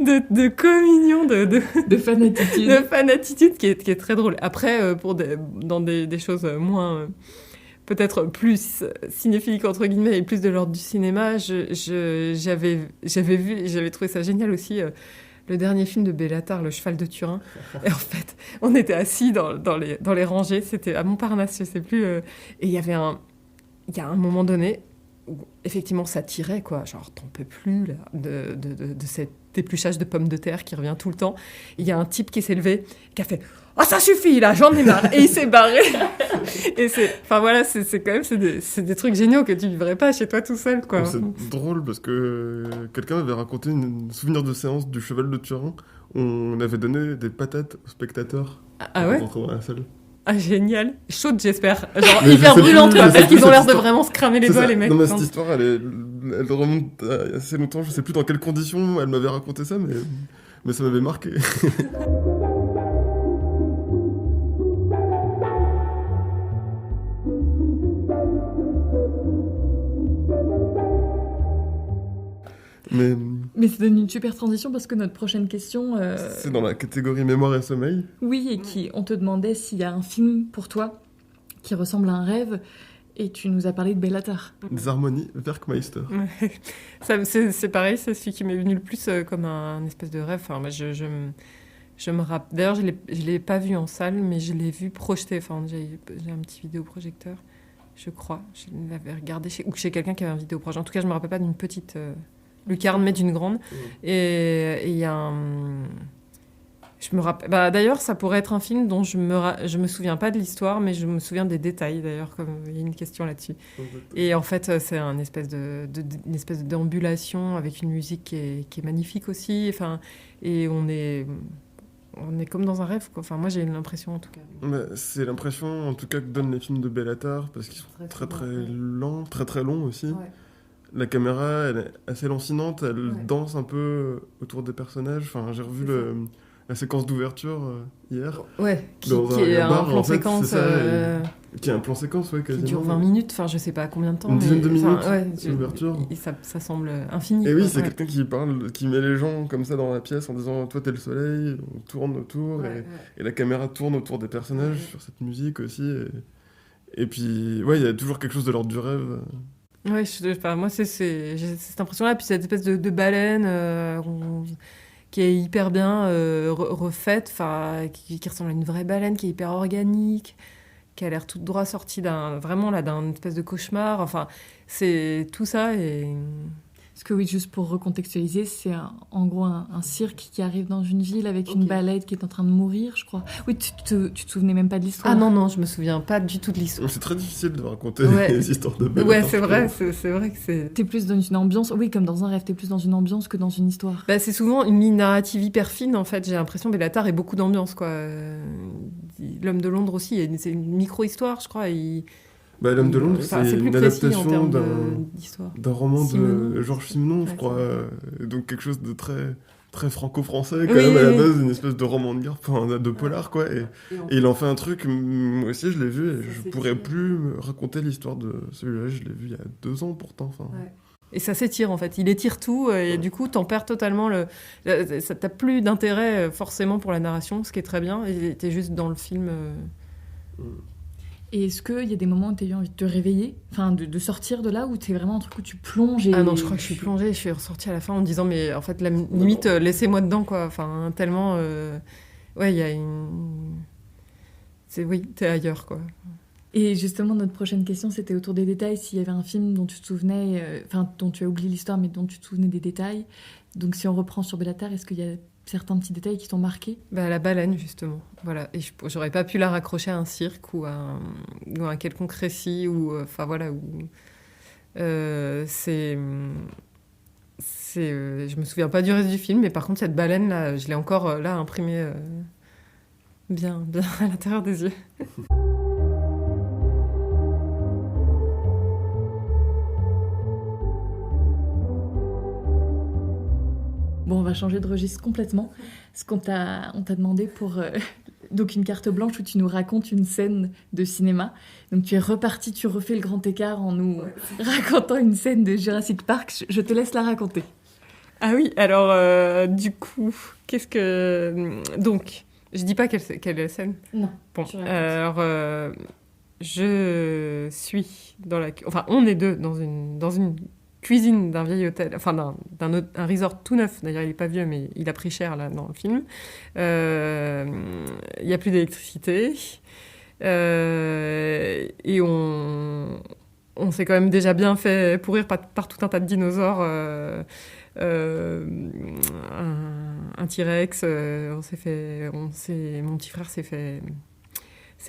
de communion, de fanatitude. De fanatitude qui est très drôle. Après, dans des choses moins... peut-être plus cinéphilique entre guillemets et plus de l'ordre du cinéma, j'avais trouvé ça génial aussi, le dernier film de Bellatar, Le Cheval de Turin. Et en fait, on était assis dans les rangées, c'était à Montparnasse, je sais plus, et il y a un moment donné où effectivement ça tirait, quoi, genre t'en peux plus là, de cette d'épluchage de pommes de terre qui revient tout le temps. Il y a un type qui s'est levé, qui a fait « Ah, ça suffit, là, j'en ai marre !» Et il s'est barré. Et enfin voilà, c'est quand même c'est des trucs géniaux que tu vivrais pas chez toi tout seul, quoi. C'est drôle parce que quelqu'un m'avait raconté un souvenir de séance du Cheval de Turin. On avait donné des patates aux spectateurs Ah ouais? en rentrant dans la salle. Ah, génial. Chaude, j'espère. Genre Mais hyper je sais brûlante, plus, quoi, je sais parce qu'ils plus ont l'air cette de histoire. vraiment se cramer les C'est doigts, ça. les mecs. Non, mais Non. cette histoire, elle remonte à assez longtemps. Je sais plus dans quelles conditions elle m'avait raconté ça, mais ça m'avait marqué. Mais ça donne une super transition parce que notre prochaine question... C'est dans la catégorie mémoire et sommeil. Oui, et on te demandait s'il y a un film pour toi qui ressemble à un rêve, et tu nous as parlé de Bellatar. Des harmonies Werkmeister. Ouais. C'est pareil, c'est celui qui m'est venu le plus comme un espèce de rêve. Enfin, moi, je me rappelle. D'ailleurs, je l'ai pas vu en salle, mais je l'ai vu projeté. Enfin, j'ai un petit vidéoprojecteur, je crois. Je l'avais regardé chez quelqu'un qui avait un vidéoprojecteur. En tout cas, je me rappelle pas d'une petite lucarne, mais d'une grande. Et il y a un... Je me rappelle. Bah, d'ailleurs, ça pourrait être un film dont je me souviens pas de l'histoire, mais je me souviens des détails. D'ailleurs, comme il y a une question là-dessus. Et en fait, c'est une espèce de déambulation avec une musique qui est magnifique aussi. Enfin, et on est comme dans un rêve, quoi. Enfin, moi, j'ai l'impression, en tout cas. C'est l'impression, en tout cas, que donnent les films de Bellatar, parce qu'ils sont très très lents, très très longs aussi. Ouais. La caméra, elle est assez lancinante, elle danse un peu autour des personnages. Enfin, j'ai revu la séquence d'ouverture hier. Ouais, qui est un plan séquence. Qui est un plan séquence, ouais, quasiment. Qui dure 20 minutes, enfin, je sais pas combien de temps. Une dizaine de minutes, ouais, l'ouverture. Ça semble infini. Et oui, c'est quelqu'un qui parle, qui met les gens comme ça dans la pièce en disant toi t'es le soleil, on tourne autour, et la caméra tourne autour des personnages sur cette musique aussi. Et puis, ouais, il y a toujours quelque chose de l'ordre du rêve. Ouais, moi, j'ai cette impression-là. Puis cette espèce de baleine qui est hyper bien refaite, qui ressemble à une vraie baleine, qui est hyper organique, qui a l'air toute droit sortie d'un espèce de cauchemar. Enfin, c'est tout ça. Parce que oui, juste pour recontextualiser, c'est en gros un cirque qui arrive dans une ville avec une baleine qui est en train de mourir, je crois. Oui, tu te souvenais même pas de l'histoire. Ah non, je me souviens pas du tout de l'histoire. C'est très difficile de raconter les histoires de baleines. Ouais, c'est vrai que c'est... T'es plus dans une ambiance, oui, comme dans un rêve, t'es plus dans une ambiance que dans une histoire. Bah, c'est souvent une ligne narrative hyper fine, en fait. J'ai l'impression que Bellatar est beaucoup d'ambiance, quoi. L'Homme de Londres aussi, c'est une micro-histoire, je crois. L'Homme de Londres, c'est une adaptation d'un roman Simenon, de Georges Simenon, je crois. Donc quelque chose de très, très franco-français, quand même, à la base, une espèce de roman de guerre, de polar, quoi. Et il en fait un truc, moi aussi, je l'ai vu, et je pourrais plus me raconter l'histoire de celui-là. Je l'ai vu il y a 2 ans, pourtant. Et ça s'étire, en fait. Il étire tout, et du coup, t'en perds totalement t'as plus d'intérêt, forcément, pour la narration, ce qui est très bien, et t'es juste dans le film... Et est-ce qu'il y a des moments où tu as eu envie de te réveiller, enfin de sortir de là, ou t'es vraiment un truc où tu plonges et... Ah non, je crois que je suis plongée, je suis ressortie à la fin en me disant mais en fait, limite, laissez-moi dedans, quoi. Enfin, tellement... Ouais, il y a une... Oui, t'es ailleurs, quoi. Et justement, notre prochaine question, c'était autour des détails, s'il y avait un film dont tu te souvenais, dont tu as oublié l'histoire, mais dont tu te souvenais des détails. Donc si on reprend sur Bellatar, est-ce qu'il y a certains petits détails qui t'ont marqué? La baleine, justement. Voilà. Et j'aurais pas pu la raccrocher à un cirque ou à un quelconque récit. Je me souviens pas du reste du film, mais par contre, cette baleine, là, je l'ai encore imprimée bien à l'intérieur des yeux. Bon, on va changer de registre complètement. Ce on t'a demandé pour donc une carte blanche où tu nous racontes une scène de cinéma. Donc tu es reparti, tu refais le grand écart en nous racontant une scène de Jurassic Park. Je te laisse la raconter. Ah oui, alors du coup, qu'est-ce que... Donc, je dis pas quelle est la scène. Non. Bon, alors je suis dans la... Enfin, on est deux dans une cuisine d'un vieil hôtel, enfin un resort tout neuf, d'ailleurs il est pas vieux mais il a pris cher là dans le film. Il y a plus d'électricité et on s'est quand même déjà bien fait pourrir par tout un tas de dinosaures un T-Rex. Mon petit frère s'est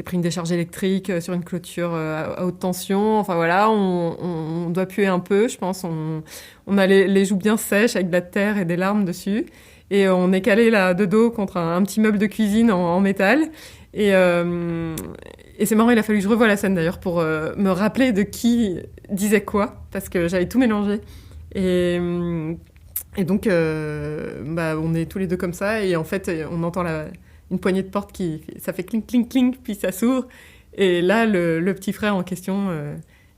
pris une décharge électrique sur une clôture à haute tension. Enfin voilà, on doit puer un peu, je pense. On a les joues bien sèches avec de la terre et des larmes dessus. Et on est calé là de dos contre un petit meuble de cuisine en métal. Et c'est marrant, il a fallu que je revoie la scène d'ailleurs pour me rappeler de qui disait quoi, parce que j'avais tout mélangé. Et donc, on est tous les deux comme ça, et en fait, on entend une poignée de porte ça fait clink, clink, clink, puis ça s'ouvre. Et là, le petit frère en question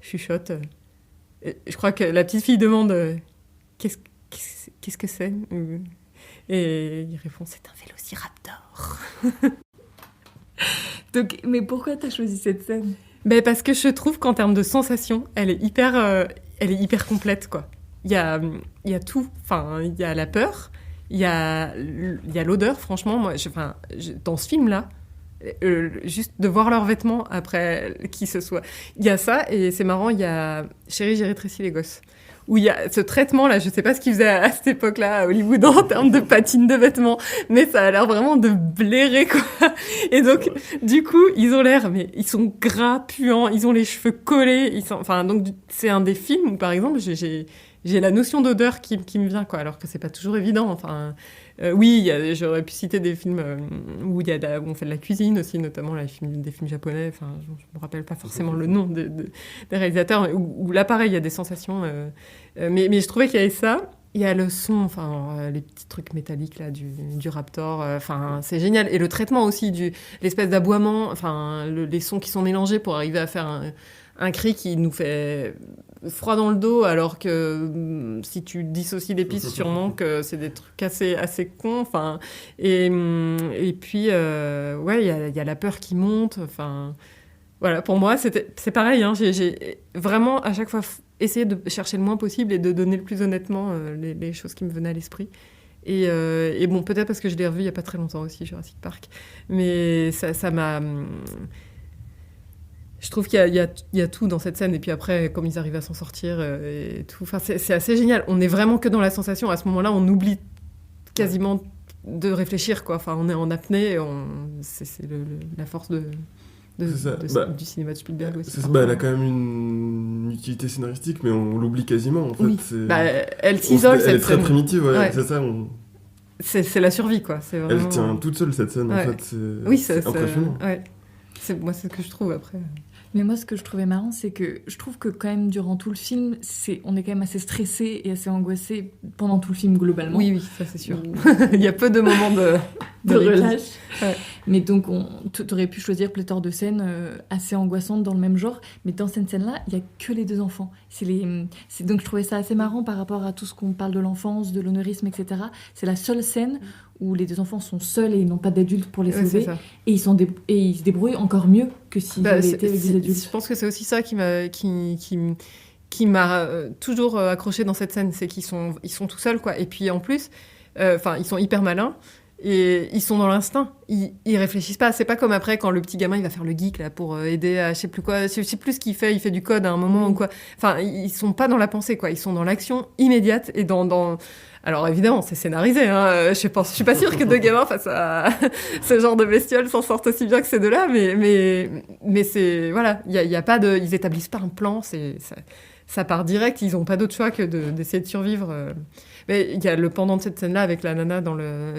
chuchote. Et je crois que la petite fille demande qu'est-ce que c'est ? Et il répond, c'est un vélociraptor. Donc, mais pourquoi t'as choisi cette scène ? Parce que je trouve qu'en termes de sensations, elle est hyper complète, quoi. Il y a tout. Enfin, il y a la peur, il y a l'odeur. Franchement, moi, dans ce film-là, juste de voir leurs vêtements après qui ce soit, il y a ça, et c'est marrant. Il y a Chérie, j'ai rétréci les gosses, où il y a ce traitement-là. Je sais pas ce qu'ils faisaient à cette époque-là à Hollywood en termes de patine de vêtements, mais ça a l'air vraiment de blairer, quoi. Et donc, du coup, ils ont l'air, mais ils sont gras, puants, ils ont les cheveux collés, donc c'est un des films où, par exemple, j'ai la notion d'odeur qui me vient, quoi, alors que c'est pas toujours évident. Enfin, oui, j'aurais pu citer des films où on fait de la cuisine aussi, notamment des films japonais. Enfin, je me rappelle pas forcément le nom des réalisateurs, où là, pareil, il y a des sensations. Mais je trouvais qu'il y avait ça. Il y a le son, les petits trucs métalliques là du Raptor. C'est génial. Et le traitement aussi l'espèce d'aboiement. Les sons qui sont mélangés pour arriver à faire un cri qui nous fait froid dans le dos, alors que si tu dissocies les pistes, sûrement que c'est des trucs assez cons. Et puis, il y a la peur qui monte. Voilà, pour moi, c'est pareil. Hein, j'ai vraiment, à chaque fois, essayé de chercher le moins possible et de donner le plus honnêtement les choses qui me venaient à l'esprit. Et bon, peut-être parce que je l'ai revu il n'y a pas très longtemps aussi, Jurassic Park. Mais ça m'a... Je trouve qu'il y a tout dans cette scène. Et puis après, comme ils arrivent à s'en sortir et tout. C'est assez génial. On n'est vraiment que dans la sensation. À ce moment-là, on oublie quasiment de réfléchir, quoi. On est en apnée. C'est la force du cinéma de Spielberg aussi. Elle a quand même une utilité scénaristique, mais on l'oublie quasiment, en fait. Oui. Elle s'isole, elle est très primitive, ouais. C'est ça. C'est la survie, quoi. C'est vraiment... Elle tient toute seule, cette scène, en fait. C'est impressionnant. Ouais. C'est ce que je trouve, après. Mais moi, ce que je trouvais marrant, c'est que je trouve que quand même, durant tout le film, on est quand même assez stressé et assez angoissé pendant tout le film, globalement. Oui, ça c'est sûr. Il y a peu de moments de relâche. Ouais. Mais donc, t'aurais pu choisir pléthore de scènes assez angoissantes dans le même genre. Mais dans cette scène-là, il n'y a que les deux enfants. Donc, je trouvais ça assez marrant par rapport à tout ce qu'on parle de l'enfance, de l'oneirisme, etc. C'est la seule scène où les deux enfants sont seuls et ils n'ont pas d'adultes pour les sauver. Et ils se débrouillent encore mieux que s'ils avaient été avec des adultes. Je pense que c'est aussi ça qui m'a toujours accroché dans cette scène, c'est qu'ils sont tout seuls, quoi. Et puis en plus, ils sont hyper malins. Et ils sont dans l'instinct, ils réfléchissent pas. C'est pas comme après quand le petit gamin il va faire le geek là pour aider à je sais plus quoi, je sais plus ce qu'il fait, il fait du code à un moment ou quoi. Ils sont pas dans la pensée, quoi. Ils sont dans l'action immédiate et dans... Alors évidemment, c'est scénarisé. Hein. Je suis pas sûre que deux gamins face à ce genre de bestioles s'en sortent aussi bien que ces deux-là, mais c'est voilà, il y a pas de, ils établissent pas un plan, ça part direct. Ils ont pas d'autre choix que d'essayer de survivre. Mais il y a le pendant de cette scène-là avec la nana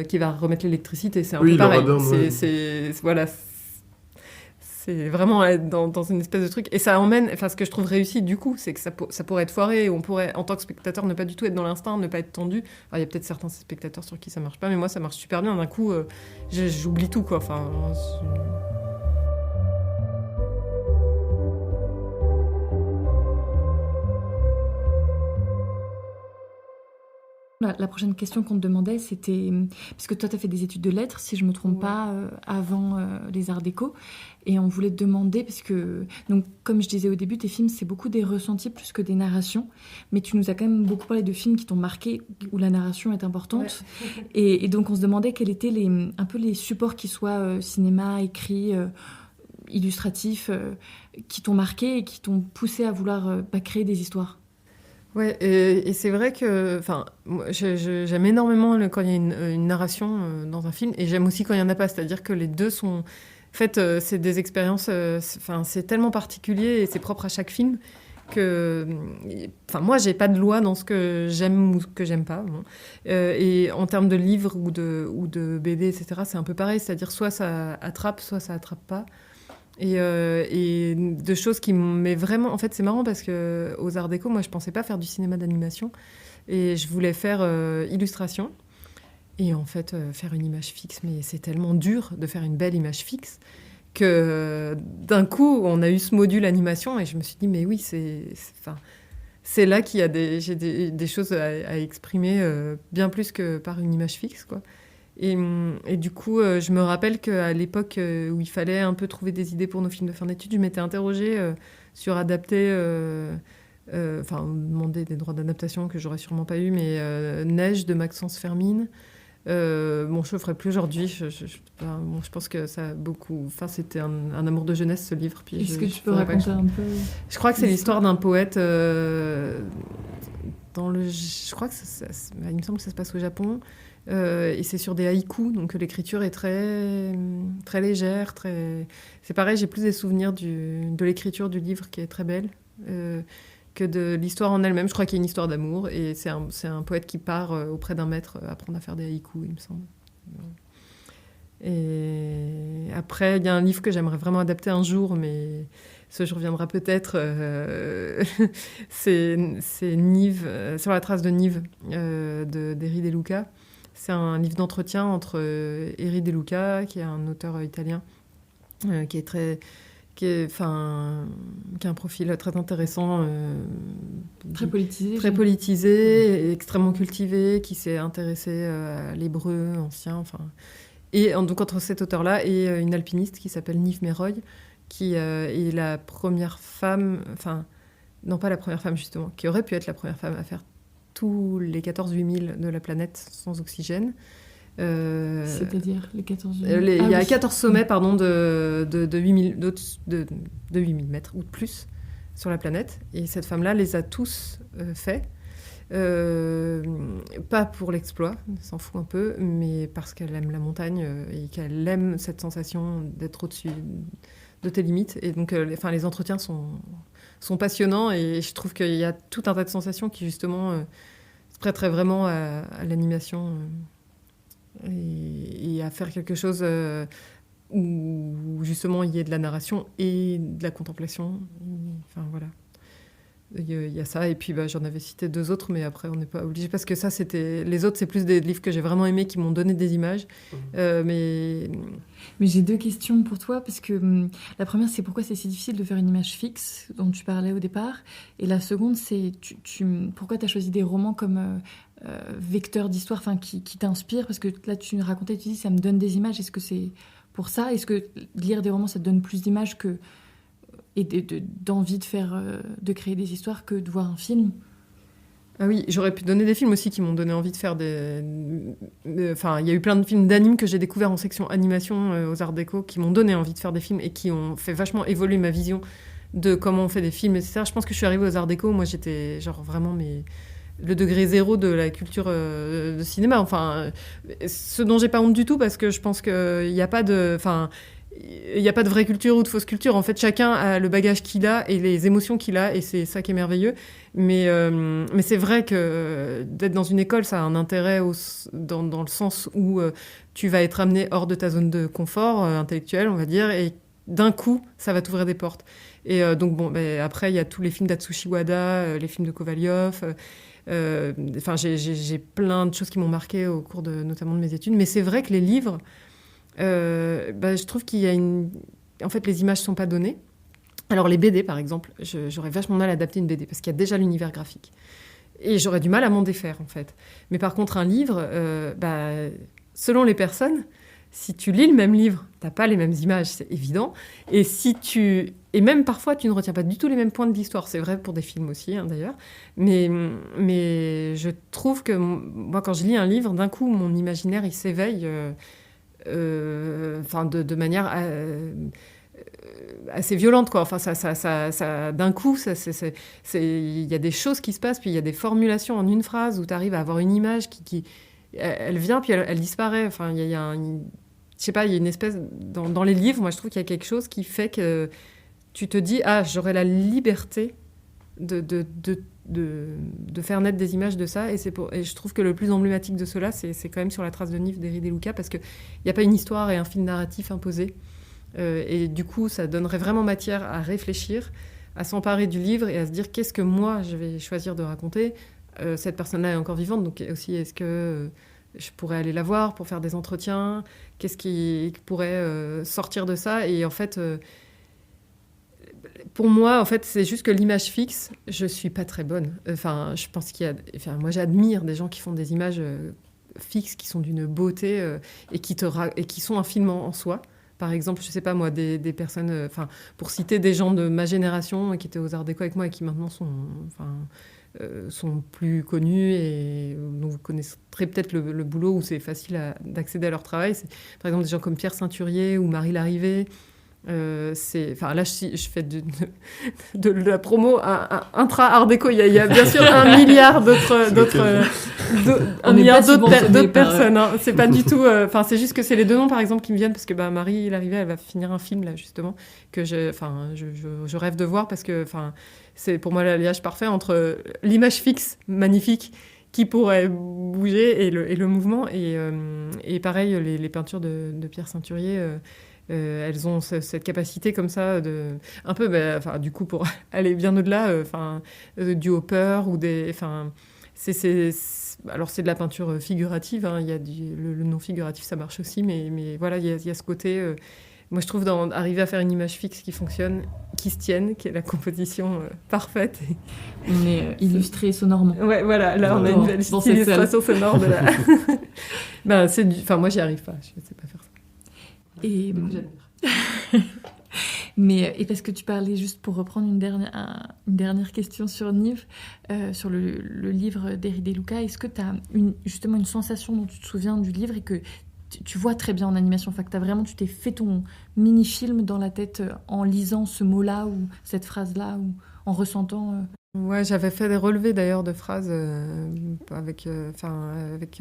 qui va remettre l'électricité, c'est un peu pareil. C'est vraiment être dans une espèce de truc. Et ça emmène... ce que je trouve réussi, du coup, c'est que ça pourrait être foiré. On pourrait, en tant que spectateur, ne pas du tout être dans l'instinct, ne pas être tendu. Il y a peut-être certains spectateurs sur qui ça marche pas, mais moi, ça marche super bien. D'un coup, j'oublie tout, quoi. La prochaine question qu'on te demandait, c'était... Parce que toi, tu as fait des études de lettres, si je ne me trompe pas, avant les arts déco. Et on voulait te demander, parce que... Donc, comme je disais au début, tes films, c'est beaucoup des ressentis plus que des narrations. Mais tu nous as quand même beaucoup parlé de films qui t'ont marqué, où la narration est importante. Ouais. Et donc, on se demandait quels étaient un peu les supports, qui soient cinéma, écrit, illustratif, qui t'ont marqué et qui t'ont poussé à vouloir créer des histoires. Ouais, et c'est vrai que, enfin, moi, j'aime énormément quand il y a une narration dans un film, et j'aime aussi quand il y en a pas. C'est-à-dire que les deux sont, en fait, c'est des expériences. Enfin, c'est tellement particulier et c'est propre à chaque film que, enfin, moi, j'ai pas de loi dans ce que j'aime ou ce que j'aime pas. Bon. Et en termes de livres ou de BD, etc., c'est un peu pareil. C'est-à-dire soit ça attrape, soit ça attrape pas. Et de choses qui m'est vraiment... En fait, c'est marrant parce que aux Arts Déco, moi, je pensais pas faire du cinéma d'animation. Et je voulais faire illustration. Et en fait, faire une image fixe. Mais c'est tellement dur de faire une belle image fixe que d'un coup, on a eu ce module animation. Et je me suis dit, mais oui, enfin, c'est là qu'il y a j'ai des choses à exprimer bien plus que par une image fixe, quoi. Et du coup, je me rappelle qu'à l'époque où il fallait un peu trouver des idées pour nos films de fin d'études, je m'étais interrogée sur adapter, enfin, demander des droits d'adaptation que j'aurais sûrement pas eu, mais Neige de Maxence Fermine. Bon, je le ferai plus aujourd'hui. Je pense que ça a beaucoup. Enfin, c'était un amour de jeunesse, ce livre. Puis Est-ce que tu peux raconter un peu? Je crois que c'est l'histoire d'un poète dans le. Je crois que il me semble que ça se passe au Japon. Et c'est sur des haïkus, donc l'écriture est très, très légère. C'est pareil, j'ai plus des souvenirs de l'écriture du livre qui est très belle que de l'histoire en elle-même. Je crois qu'il y a une histoire d'amour, et c'est un poète qui part auprès d'un maître apprendre à faire des haïkus, il me semble. Et après, il y a un livre que j'aimerais vraiment adapter un jour, mais ce jour viendra peut-être. C'est Nive, Sur la trace de Nive, d'Eri De Luca. C'est un livre d'entretien entre Eri De Luca, qui est un auteur italien, qui a un profil très intéressant, très politisé, extrêmement cultivé, qui s'est intéressé à l'hébreu ancien, enfin. Et donc entre cet auteur-là et une alpiniste qui s'appelle Nive Meroy, qui est la première femme, enfin non pas la première femme justement, qui aurait pu être la première femme à faire tous les 14 8000 de la planète sans oxygène. C'est-à-dire les 14 il y a 14 sommets pardon, de 8000 mètres ou de plus sur la planète. Et cette femme-là les a tous faits. Pas pour l'exploit, elle s'en fout un peu, mais parce qu'elle aime la montagne et qu'elle aime cette sensation d'être au-dessus de tes limites. Et donc les entretiens sont passionnants, et je trouve qu'il y a tout un tas de sensations qui justement se prêteraient vraiment à l'animation et à faire quelque chose où justement il y ait de la narration et de la contemplation. Enfin voilà. Il y a ça, et puis j'en avais cité 2 autres, mais après on n'est pas obligé, parce que ça c'était... Les autres c'est plus des livres que j'ai vraiment aimés, qui m'ont donné des images. Mais j'ai 2 questions pour toi, parce que la première c'est pourquoi c'est si difficile de faire une image fixe dont tu parlais au départ, et la seconde c'est pourquoi tu as choisi des romans comme vecteur d'histoire, enfin qui t'inspirent, parce que là tu racontais, tu dis ça me donne des images. Est-ce que c'est pour ça? Est-ce que lire des romans ça te donne plus d'images et d'envie de créer des histoires que de voir un film? Ah oui, j'aurais pu donner des films aussi qui m'ont donné envie de faire Enfin, il y a eu plein de films d'anime que j'ai découverts en section animation aux Arts Déco, qui m'ont donné envie de faire des films et qui ont fait vachement évoluer ma vision de comment on fait des films, etc. Je pense que je suis arrivée aux Arts Déco, moi j'étais genre vraiment le degré zéro de la culture de cinéma. Enfin, ce dont j'ai pas honte du tout, parce que je pense qu'il n'y a pas de... Enfin, il n'y a pas de vraie culture ou de fausse culture. En fait, chacun a le bagage qu'il a et les émotions qu'il a, et c'est ça qui est merveilleux. Mais c'est vrai que d'être dans une école, ça a un intérêt dans le sens où tu vas être amené hors de ta zone de confort intellectuel, on va dire, et d'un coup, ça va t'ouvrir des portes. Et donc, bon, après, il y a tous les films d'Atsushi Wada, les films de Kovalyov. Enfin, j'ai plein de choses qui m'ont marqué au cours notamment de mes études. Mais c'est vrai que les livres... je trouve qu'il y a en fait, les images sont pas données. Alors les BD par exemple, j'aurais vachement mal à adapter une BD parce qu'il y a déjà l'univers graphique et j'aurais du mal à m'en défaire en fait. Mais par contre un livre, selon les personnes, si tu lis le même livre, t'as pas les mêmes images, c'est évident. Et même parfois tu ne retiens pas du tout les mêmes points de l'histoire. C'est vrai pour des films aussi d'ailleurs. Mais je trouve que moi quand je lis un livre, d'un coup mon imaginaire il s'éveille. De manière assez violente, quoi. Enfin, d'un coup, il y a des choses qui se passent, puis il y a des formulations en une phrase où tu arrives à avoir une image elle vient, puis elle disparaît. Enfin, il y a je sais pas, il y a une espèce... Dans les livres, moi, je trouve qu'il y a quelque chose qui fait que tu te dis, j'aurais la liberté de faire naître des images de ça, et je trouve que le plus emblématique de cela, c'est quand même Sur la trace de Nif d'Eri De Luca, parce qu'il n'y a pas une histoire et un fil narratif imposé. Et du coup, ça donnerait vraiment matière à réfléchir, à s'emparer du livre et à se dire qu'est-ce que moi je vais choisir de raconter. Cette personne-là est encore vivante, donc aussi est-ce que je pourrais aller la voir pour faire des entretiens, qu'est-ce qui pourrait sortir de ça. Et en fait, pour moi, en fait, c'est juste que l'image fixe, je suis pas très bonne. Enfin, je pense moi, j'admire des gens qui font des images fixes qui sont d'une beauté et qui sont un film en soi. Par exemple, je sais pas moi, des personnes, pour citer des gens de ma génération qui étaient aux Arts Déco avec moi et qui maintenant sont plus connus et dont vous connaîtrez peut-être le boulot où c'est facile d'accéder à leur travail. C'est, par exemple, des gens comme Pierre Ceinturier ou Marie Larrivée. Là, je fais de la promo intra-art déco. Il y a bien sûr un milliard d'autres personnes. Hein. C'est pas du tout. C'est juste que c'est les deux noms, par exemple, qui me viennent parce que Marie Larrivée, elle va finir un film là justement que je rêve de voir parce que c'est pour moi l'alliage parfait entre l'image fixe magnifique qui pourrait bouger et le mouvement et pareil les peintures de Pierre Ceinturier. Elles ont cette capacité comme ça un peu du coup pour aller bien au-delà du Hopper ou alors c'est de la peinture figurative, hein, il y a le non figuratif ça marche aussi mais voilà il y a ce côté moi je trouve arriver à faire une image fixe qui fonctionne, qui se tienne, qui est la composition parfaite. On est illustré sonorement. Ouais, voilà, là on a une belle illustration sonore de la... moi j'y arrive pas, je sais pas faire ça. Et et parce que tu parlais, juste pour reprendre une dernière question sur Nif, sur le livre d'Eri De Luca, est-ce que tu as justement une sensation dont tu te souviens du livre et que tu vois très bien en animation, que tu t'es fait ton mini-film dans la tête en lisant ce mot-là ou cette phrase-là ou en ressentant... Ouais, j'avais fait des relevés d'ailleurs de phrases avec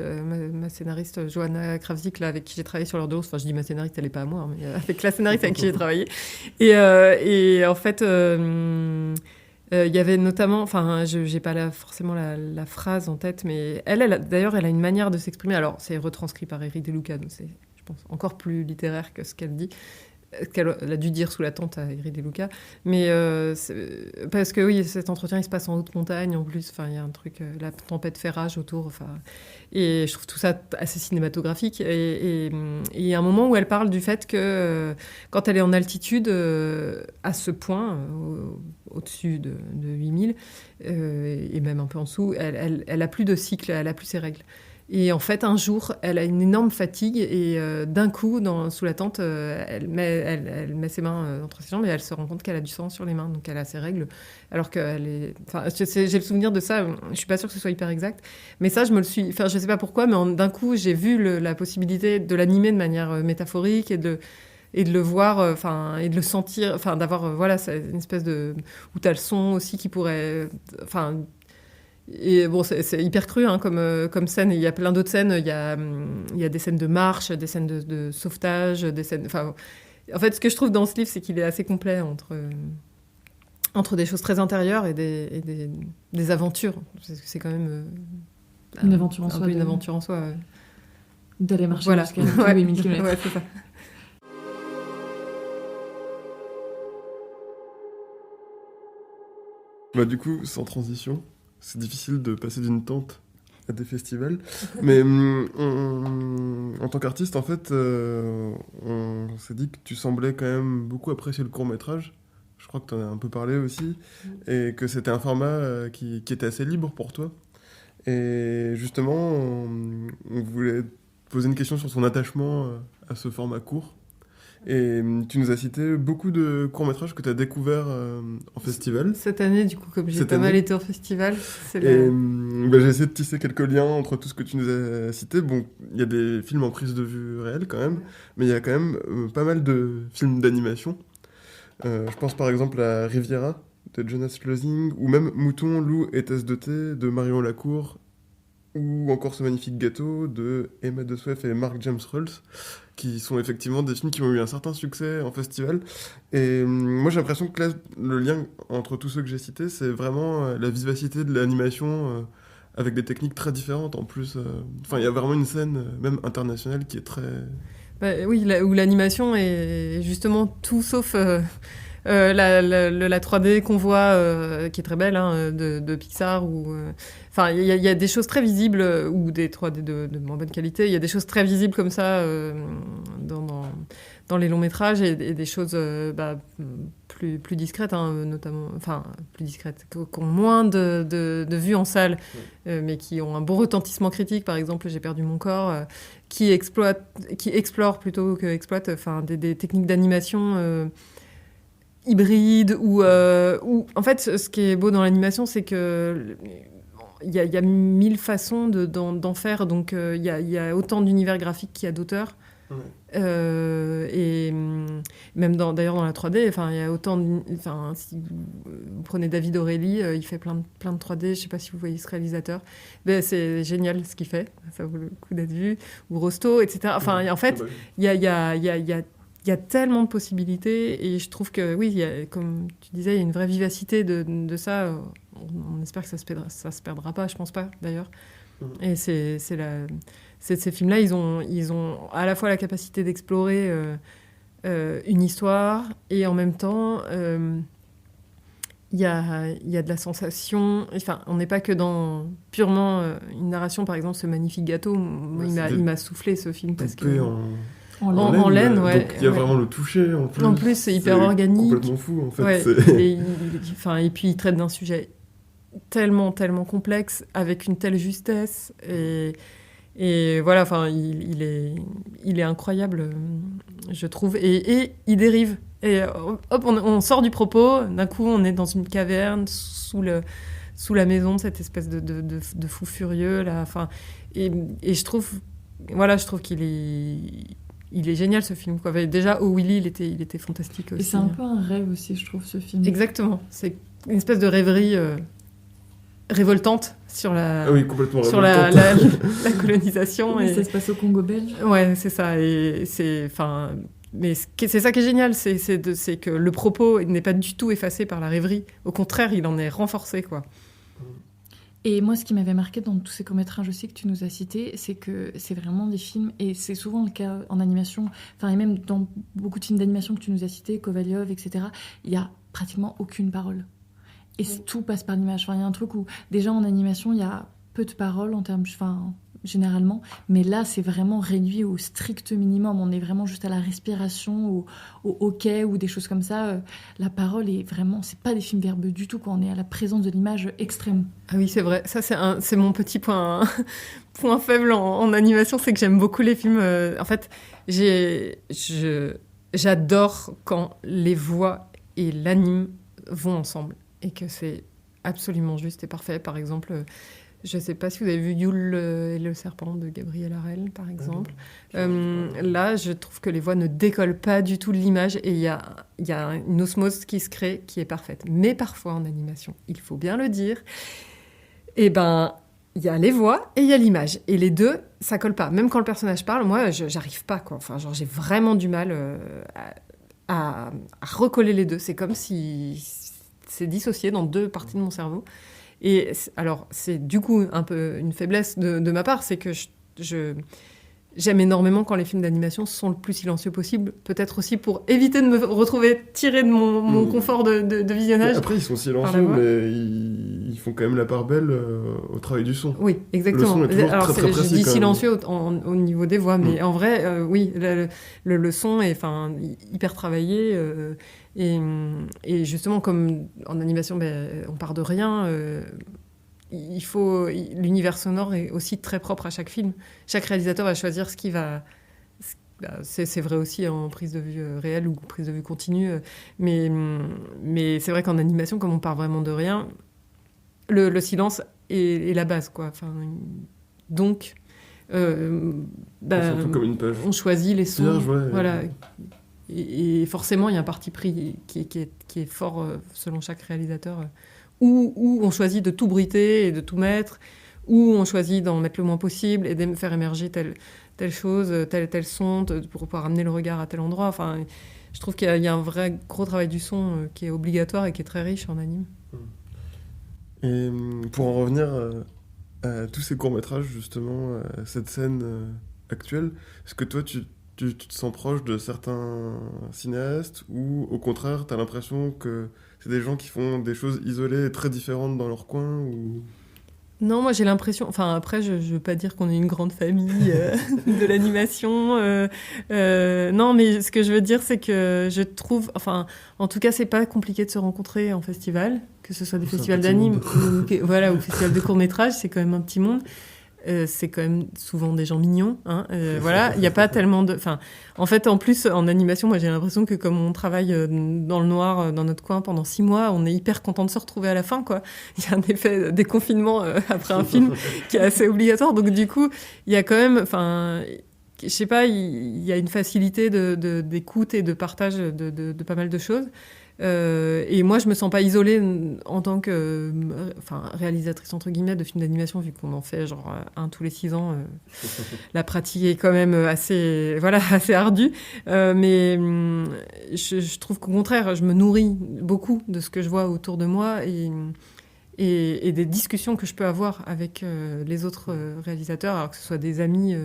ma scénariste Johanna Kravzik, là, avec qui j'ai travaillé sur l'heure de l'ours. Enfin, je dis ma scénariste, elle n'est pas à moi, mais avec la scénariste avec qui j'ai travaillé. Et en fait, il y avait notamment, je n'ai pas forcément la phrase en tête, mais d'ailleurs, elle a une manière de s'exprimer. Alors, c'est retranscrit par Eri De Luca, donc c'est, je pense, encore plus littéraire que ce qu'elle dit. Qu'elle a dû dire sous la tente à Eri De Luca, mais parce que oui, cet entretien il se passe en haute montagne en plus, il y a un truc, la tempête fait rage autour, et je trouve tout ça assez cinématographique, et il y a un moment où elle parle du fait que quand elle est en altitude à ce point, au-dessus de 8000, et même un peu en dessous, elle a plus de cycle, elle a plus ses règles. Et en fait, un jour, elle a une énorme fatigue et d'un coup, sous la tente, elle met ses mains entre ses jambes et elle se rend compte qu'elle a du sang sur les mains. Donc, elle a ses règles. Alors qu'elle est... j'ai le souvenir de ça. Je suis pas sûre que ce soit hyper exact. Mais ça, je sais pas pourquoi, mais d'un coup, j'ai vu la possibilité de l'animer de manière métaphorique et de le voir, et de le sentir, d'avoir, une espèce de... où t'as le son aussi qui pourrait... Et bon, c'est hyper cru hein, comme scène. Il y a plein d'autres scènes. Il y a des scènes de marche, des scènes de sauvetage, des scènes. En fait, ce que je trouve dans ce livre, c'est qu'il est assez complet entre des choses très intérieures et des aventures. C'est quand même une aventure en soi. Une aventure en soi. D'aller marcher jusqu'à 8000 km. Ouais, c'est ça. Du coup, sans transition. C'est difficile de passer d'une tente à des festivals. Mais en tant qu'artiste, en fait, on s'est dit que tu semblais quand même beaucoup apprécier le court-métrage. Je crois que tu en as un peu parlé aussi. Et que c'était un format qui était assez libre pour toi. Et justement, on voulait poser une question sur son attachement à ce format court. Et tu nous as cité beaucoup de courts-métrages que tu as découverts en festival. Cette année, du coup, comme j'ai pas mal été en festival. J'ai essayé de tisser quelques liens entre tout ce que tu nous as cité. Bon, il y a des films en prise de vue réelle quand même, mais il y a quand même pas mal de films d'animation. Je pense par exemple à Riviera de Jonas Losing, ou même Mouton, Loup et Tasse de thé de Marion Lacour, ou encore Ce magnifique gâteau de Emma de Suef et Mark James Rolls, qui sont effectivement des films qui ont eu un certain succès en festival. Et moi j'ai l'impression que là, le lien entre tous ceux que j'ai cités, c'est vraiment la vivacité de l'animation avec des techniques très différentes en plus. Enfin, il y a vraiment une scène, même internationale, qui est très... Bah, oui, où l'animation est justement tout sauf la 3D qu'on voit, qui est très belle, hein, de Pixar. Enfin, il y a des choses très visibles, ou des 3D de moins bonne qualité. Il y a des choses très visibles comme ça dans les longs métrages, et des choses plus discrètes, hein, notamment, enfin, plus discrètes, qui ont moins de vues en salle, mais qui ont un bon retentissement critique. Par exemple, J'ai perdu mon corps, qui explore plutôt que exploite, enfin, des techniques d'animation hybrides, ou en fait, ce qui est beau dans l'animation, c'est que il y a 1000 façons d'en faire, donc il y a autant d'univers graphiques qu'il y a d'auteurs. Et même d'ailleurs dans la 3D, enfin, il y a autant si vous prenez David Aurélie, il fait plein de 3D, je sais pas si vous voyez ce réalisateur, mais c'est génial ce qu'il fait, ça vaut le coup d'être vu, ou Rosto, etc. Enfin, en fait, il y a tellement de possibilités, et je trouve que oui, comme tu disais, il y a une vraie vivacité de ça. On espère que ça se perdra pas, je pense pas d'ailleurs. Et ces films-là, ils ont à la fois la capacité d'explorer une histoire, et en même temps, il y a de la sensation. Enfin, on n'est pas que dans purement une narration. Par exemple, Ce magnifique gâteau, il m'a soufflé ce film, parce que en laine, ouais. Donc il y a vraiment le toucher en plus. En plus, c'est hyper organique. Complètement fou, en fait. Ouais. Et puis il traite d'un sujet tellement complexe, avec une telle justesse, et voilà, enfin, il est incroyable, je trouve, et il dérive, et hop, on sort du propos, d'un coup on est dans une caverne sous la maison de cette espèce de fou furieux là, enfin, et je trouve qu'il est génial, ce film, quoi. Déjà, Oh Willy, il était fantastique aussi. Et c'est un peu un rêve aussi, je trouve, ce film. Exactement, c'est une espèce de rêverie révoltante sur la colonisation. Oui, ça se passe au Congo belge. Ouais, c'est ça. Et mais c'est ça qui est génial, c'est que le propos n'est pas du tout effacé par la rêverie. Au contraire, il en est renforcé, quoi. Et moi, ce qui m'avait marqué dans tous ces courts-métrages aussi que tu nous as cités, c'est que c'est vraiment des films, et c'est souvent le cas en animation, enfin, et même dans beaucoup de films d'animation que tu nous as cités, Kovalyov, etc., il y a pratiquement aucune parole. Et tout passe par l'image. Enfin, il y a un truc où, déjà en animation, il y a peu de paroles en termes, généralement, mais là, c'est vraiment réduit au strict minimum. On est vraiment juste à la respiration, au hockey ou des choses comme ça. La parole est vraiment, c'est pas des films verbeux du tout, quoi. On est à la présence de l'image extrême. Ah oui, c'est vrai. Ça, c'est mon petit point faible en animation, c'est que j'aime beaucoup les films. En fait, j'adore quand les voix et l'anime vont ensemble, et que c'est absolument juste et parfait. Par exemple, je ne sais pas si vous avez vu Yule et le serpent de Gabriel Harel, par exemple. Là, je trouve que les voix ne décollent pas du tout de l'image, et il y a une osmose qui se crée, qui est parfaite. Mais parfois, en animation, il faut bien le dire, il y a les voix et il y a l'image. Et les deux, ça colle pas. Même quand le personnage parle, moi, j'arrive pas, quoi. Enfin, j'ai vraiment du mal à recoller les deux. C'est comme si c'est dissocié dans deux parties de mon cerveau. Et alors, c'est du coup un peu une faiblesse de ma part, c'est que j'aime énormément quand les films d'animation sont le plus silencieux possible, peut-être aussi pour éviter de me retrouver tirée de mon confort de visionnage. Mais après, ils sont silencieux, mais ils font quand même la part belle au travail du son. Oui, exactement. Le son est toujours très, très précis. Je dis silencieux au niveau des voix, mais en vrai, oui, le son est hyper travaillé. Et justement, comme en animation, on part de rien, l'univers sonore est aussi très propre à chaque film. Chaque réalisateur va choisir ce qui va... C'est vrai aussi en prise de vue réelle ou prise de vue continue, mais c'est vrai qu'en animation, comme on part vraiment de rien, le silence est la base, quoi. Enfin, donc, c'est un peu comme une page. on choisit les sons. Vierge, ouais. Voilà. et forcément, il y a un parti pris qui est fort selon chaque réalisateur, où on choisit de tout bruiter et de tout mettre, où on choisit d'en mettre le moins possible et de faire émerger telle chose, tel son, pour pouvoir amener le regard à tel endroit. Enfin, je trouve qu'il y a un vrai gros travail du son qui est obligatoire et qui est très riche en anime. Et pour en revenir à tous ces courts-métrages, justement, à cette scène actuelle, est-ce que toi, tu te sens proche de certains cinéastes ou au contraire, tu as l'impression que c'est des gens qui font des choses isolées et très différentes dans leur coin ou... Non, moi j'ai l'impression... Enfin, après, je veux pas dire qu'on est une grande famille de l'animation. Non, mais ce que je veux dire, c'est que je trouve... Enfin, en tout cas, c'est pas compliqué de se rencontrer en festival, que ce soit des festivals d'anime ou festivals de court-métrage, c'est quand même un petit monde. C'est quand même souvent des gens mignons, hein. Voilà, il n'y a pas tellement de... Enfin, en fait, en plus, en animation, moi, j'ai l'impression que comme on travaille dans le noir, dans notre coin, pendant 6 mois, on est hyper content de se retrouver à la fin, quoi. Il y a un effet déconfinement après un film qui est assez obligatoire. Donc, du coup, il y a quand même... Enfin, je sais pas, il y a une facilité d'écoute et de partage de pas mal de choses. Et moi, je me sens pas isolée en tant que réalisatrice, entre guillemets, de films d'animation, vu qu'on en fait genre un tous les 6 ans. La pratique est quand même assez ardue. Mais je trouve qu'au contraire, je me nourris beaucoup de ce que je vois autour de moi et des discussions que je peux avoir avec les autres réalisateurs, alors que ce soit des amis...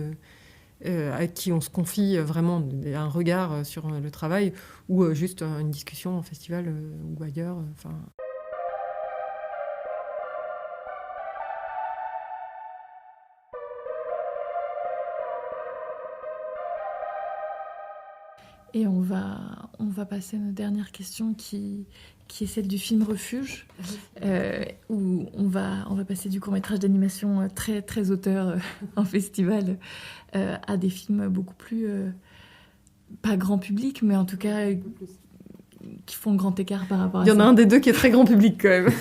à qui on se confie vraiment un regard sur le travail ou juste une discussion en festival ou ailleurs. Et on va passer à notre dernière question qui est celle du film Refuge, où on va passer du court-métrage d'animation très, très auteur en festival à des films beaucoup plus, pas grand public, mais en tout cas qui font le grand écart par rapport à ça. Il y en a un des deux qui est très grand public quand même.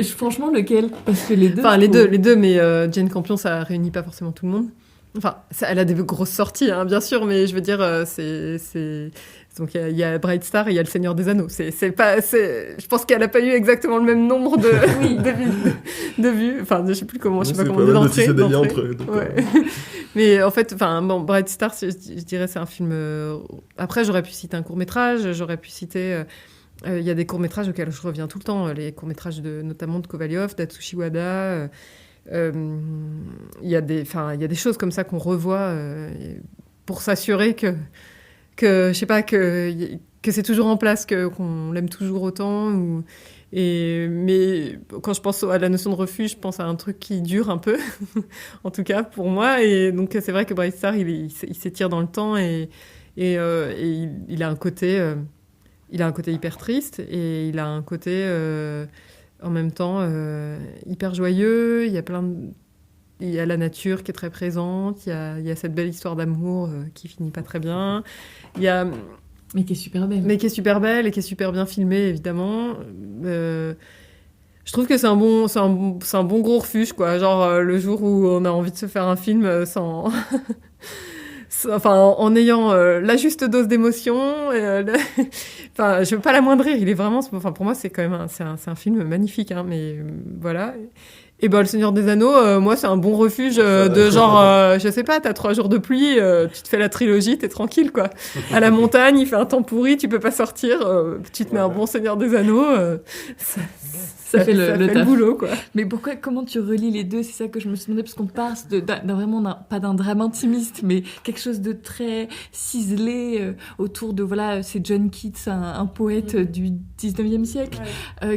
Franchement, lequel? Parce que les deux... Enfin, les deux, mais Jane Campion, ça réunit pas forcément tout le monde. Enfin, elle a des grosses sorties, hein, bien sûr, mais je veux dire, donc il y a Bright Star et il y a Le Seigneur des Anneaux. Je pense qu'elle n'a pas eu exactement le même nombre de vues. Enfin, je sais plus comment, je sais pas comment on dit d'entrée. Ouais. Mais en fait, Bright Star, je dirais, c'est un film. Après, j'aurais pu citer un court métrage, j'aurais pu citer. Il y a des courts métrages auxquels je reviens tout le temps, les courts métrages notamment de Kovalyov, d'Atsushi Wada. Il y a des choses comme ça qu'on revoit pour s'assurer que je sais pas, que c'est toujours en place, qu'on l'aime toujours autant. Mais quand je pense à la notion de refuge, je pense à un truc qui dure un peu, en tout cas pour moi. Et donc c'est vrai que Bright Star, il s'étire dans le temps et il a un côté hyper triste et il a un côté en même temps hyper joyeux. Il y a la nature qui est très présente, il y a cette belle histoire d'amour qui finit pas très bien. Mais qui est super belle. Mais qui est super belle et qui est super bien filmée, évidemment. Je trouve que c'est un bon gros refuge, quoi. Genre le jour où on a envie de se faire un film sans... en ayant la juste dose d'émotion. Je veux pas l'amoindrir. Il est vraiment... pour moi, c'est quand même c'est un film magnifique, hein, mais voilà... Et Le Seigneur des Anneaux, moi, c'est un bon refuge de genre, je sais pas, t'as 3 jours de pluie, tu te fais la trilogie, t'es tranquille, quoi. À la montagne, il fait un temps pourri, tu peux pas sortir, tu te mets un bon Seigneur des Anneaux, ça fait le boulot, quoi. Mais comment tu relis les deux? C'est ça que je me suis demandé, parce qu'on passe pas d'un drame intimiste, mais quelque chose de très ciselé autour de, voilà, c'est John Keats, un poète du 19e siècle,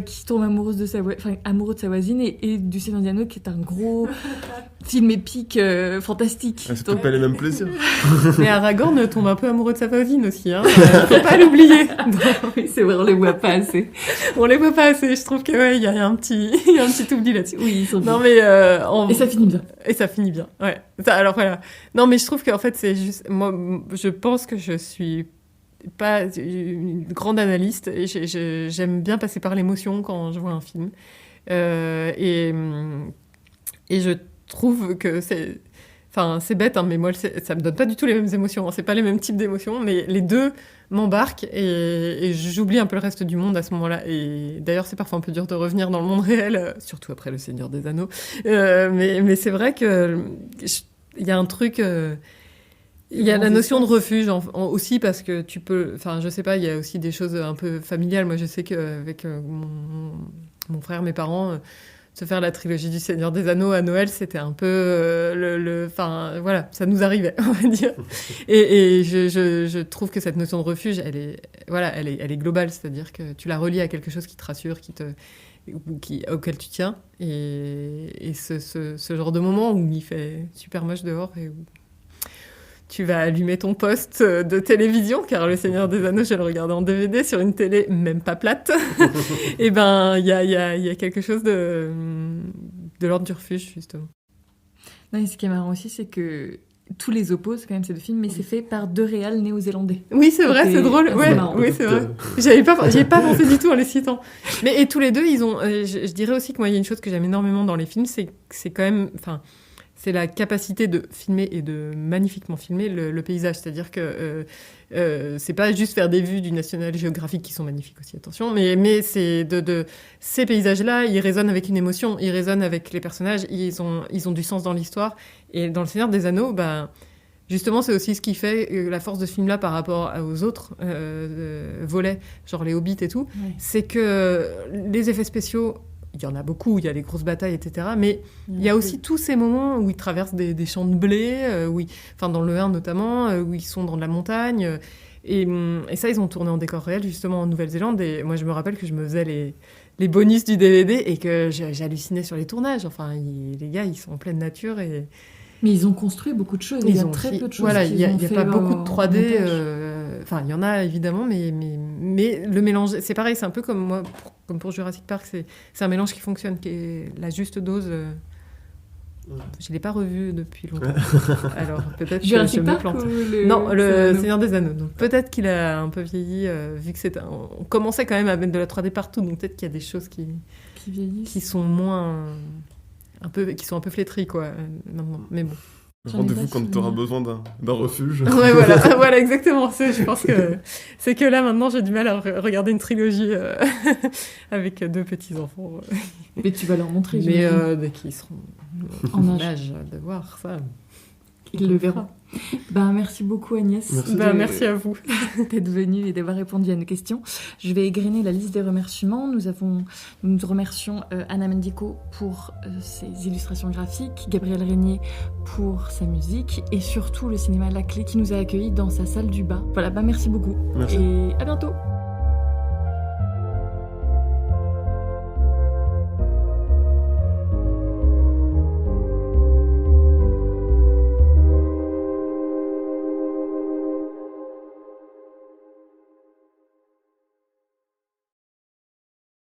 qui tombe amoureux de sa voisine, et du Seigneur des Anneaux, qui est un gros film épique, fantastique. C'est peut-être pas les mêmes plaisirs. Mais Aragorn tombe un peu amoureux de sa voisine aussi, hein. Faut pas l'oublier. Oui, c'est vrai, on les voit pas assez. On les voit pas assez, je trouve que, il y a un petit oubli là-dessus. Oui, ils sont non, mais, et ça finit bien. Et ça finit bien, ouais. Alors voilà. Non, mais je trouve qu'en fait, c'est juste... Moi, je pense que je suis pas une grande analyste et j'aime bien passer par l'émotion quand je vois un film. Et je trouve que Enfin, c'est bête, hein, mais moi, ça me donne pas du tout les mêmes émotions. Hein. C'est pas les mêmes types d'émotions, mais les deux m'embarquent et j'oublie un peu le reste du monde à ce moment-là. Et d'ailleurs, c'est parfois un peu dur de revenir dans le monde réel, surtout après Le Seigneur des Anneaux. Mais c'est vrai que il y a un truc. Il y a la notion de refuge aussi parce que tu peux. Enfin, je sais pas. Il y a aussi des choses un peu familiales. Moi, je sais qu'avec mon frère, mes parents. Se faire la trilogie du Seigneur des Anneaux à Noël, c'était un peu enfin, voilà, ça nous arrivait, on va dire. Et je trouve que cette notion de refuge, elle est globale, c'est-à-dire que tu la relis à quelque chose qui te rassure, auquel tu tiens. Et ce genre de moment où il fait super moche dehors et où tu vas allumer ton poste de télévision, car Le Seigneur des Anneaux, je le regardais en DVD sur une télé même pas plate. Et ben, il y a quelque chose de l'ordre du refuge, justement. Non, et ce qui est marrant aussi, c'est que tous les opposent quand même ces deux films, mais c'est fait par deux réals néo-zélandais. Oui, c'est vrai, c'est drôle. Ouais, oui, c'est vrai. J'y ai pas pensé du tout en les citant. Mais et tous les deux, ils ont. Je dirais aussi que moi, il y a une chose que j'aime énormément dans les films, c'est quand même. Enfin, c'est la capacité de filmer et de magnifiquement filmer le paysage. C'est-à-dire que c'est pas juste faire des vues du National Geographic qui sont magnifiques aussi, attention, mais c'est de ces paysages-là, ils résonnent avec une émotion, ils résonnent avec les personnages, ils ont du sens dans l'histoire. Et dans Le Seigneur des Anneaux, justement, c'est aussi ce qui fait la force de ce film-là par rapport aux autres volets, genre les Hobbits et tout, c'est que les effets spéciaux, il y en a beaucoup, il y a des grosses batailles, etc. Mais il y a aussi tous ces moments où ils traversent des champs de blé, dans le 1 notamment, où ils sont dans de la montagne. Et ça, ils ont tourné en décor réel, justement, en Nouvelle-Zélande. Et moi, je me rappelle que je me faisais les bonus du DVD et que j'hallucinais sur les tournages. Enfin, les gars, ils sont en pleine nature et... Mais ils ont construit beaucoup de choses. Il y a très peu de choses. Voilà, il n'y a pas beaucoup de 3D. Enfin, il y en a évidemment, mais le mélange, c'est pareil. C'est un peu comme moi, comme pour Jurassic Park, c'est un mélange qui fonctionne, qui est la juste dose. Je ne l'ai pas revu depuis longtemps. Alors peut-être que je me plante. Non, le Seigneur des Anneaux. Donc peut-être qu'il a un peu vieilli, vu que on commençait quand même à mettre de la 3D partout. Donc peut-être qu'il y a des choses qui sont moins. Qui sont un peu flétries, quoi, maintenant. Mais bon. Rendez-vous quand tu auras besoin d'un refuge. Ouais, voilà, exactement. Je pense que c'est que là, maintenant, j'ai du mal à regarder une trilogie avec deux petits-enfants. Mais tu vas leur montrer. Mais dès qu'ils seront en âge de voir ça... Ils le verront. Merci beaucoup Agnès. Merci à vous d'être venue et d'avoir répondu à nos questions. Je vais égrener la liste des remerciements. Nous remercions Anna Mendico pour ses illustrations graphiques, Gabriel Régnier pour sa musique et surtout le cinéma La Clé qui nous a accueillis dans sa salle du bas. Voilà, merci beaucoup. Merci. Et à bientôt.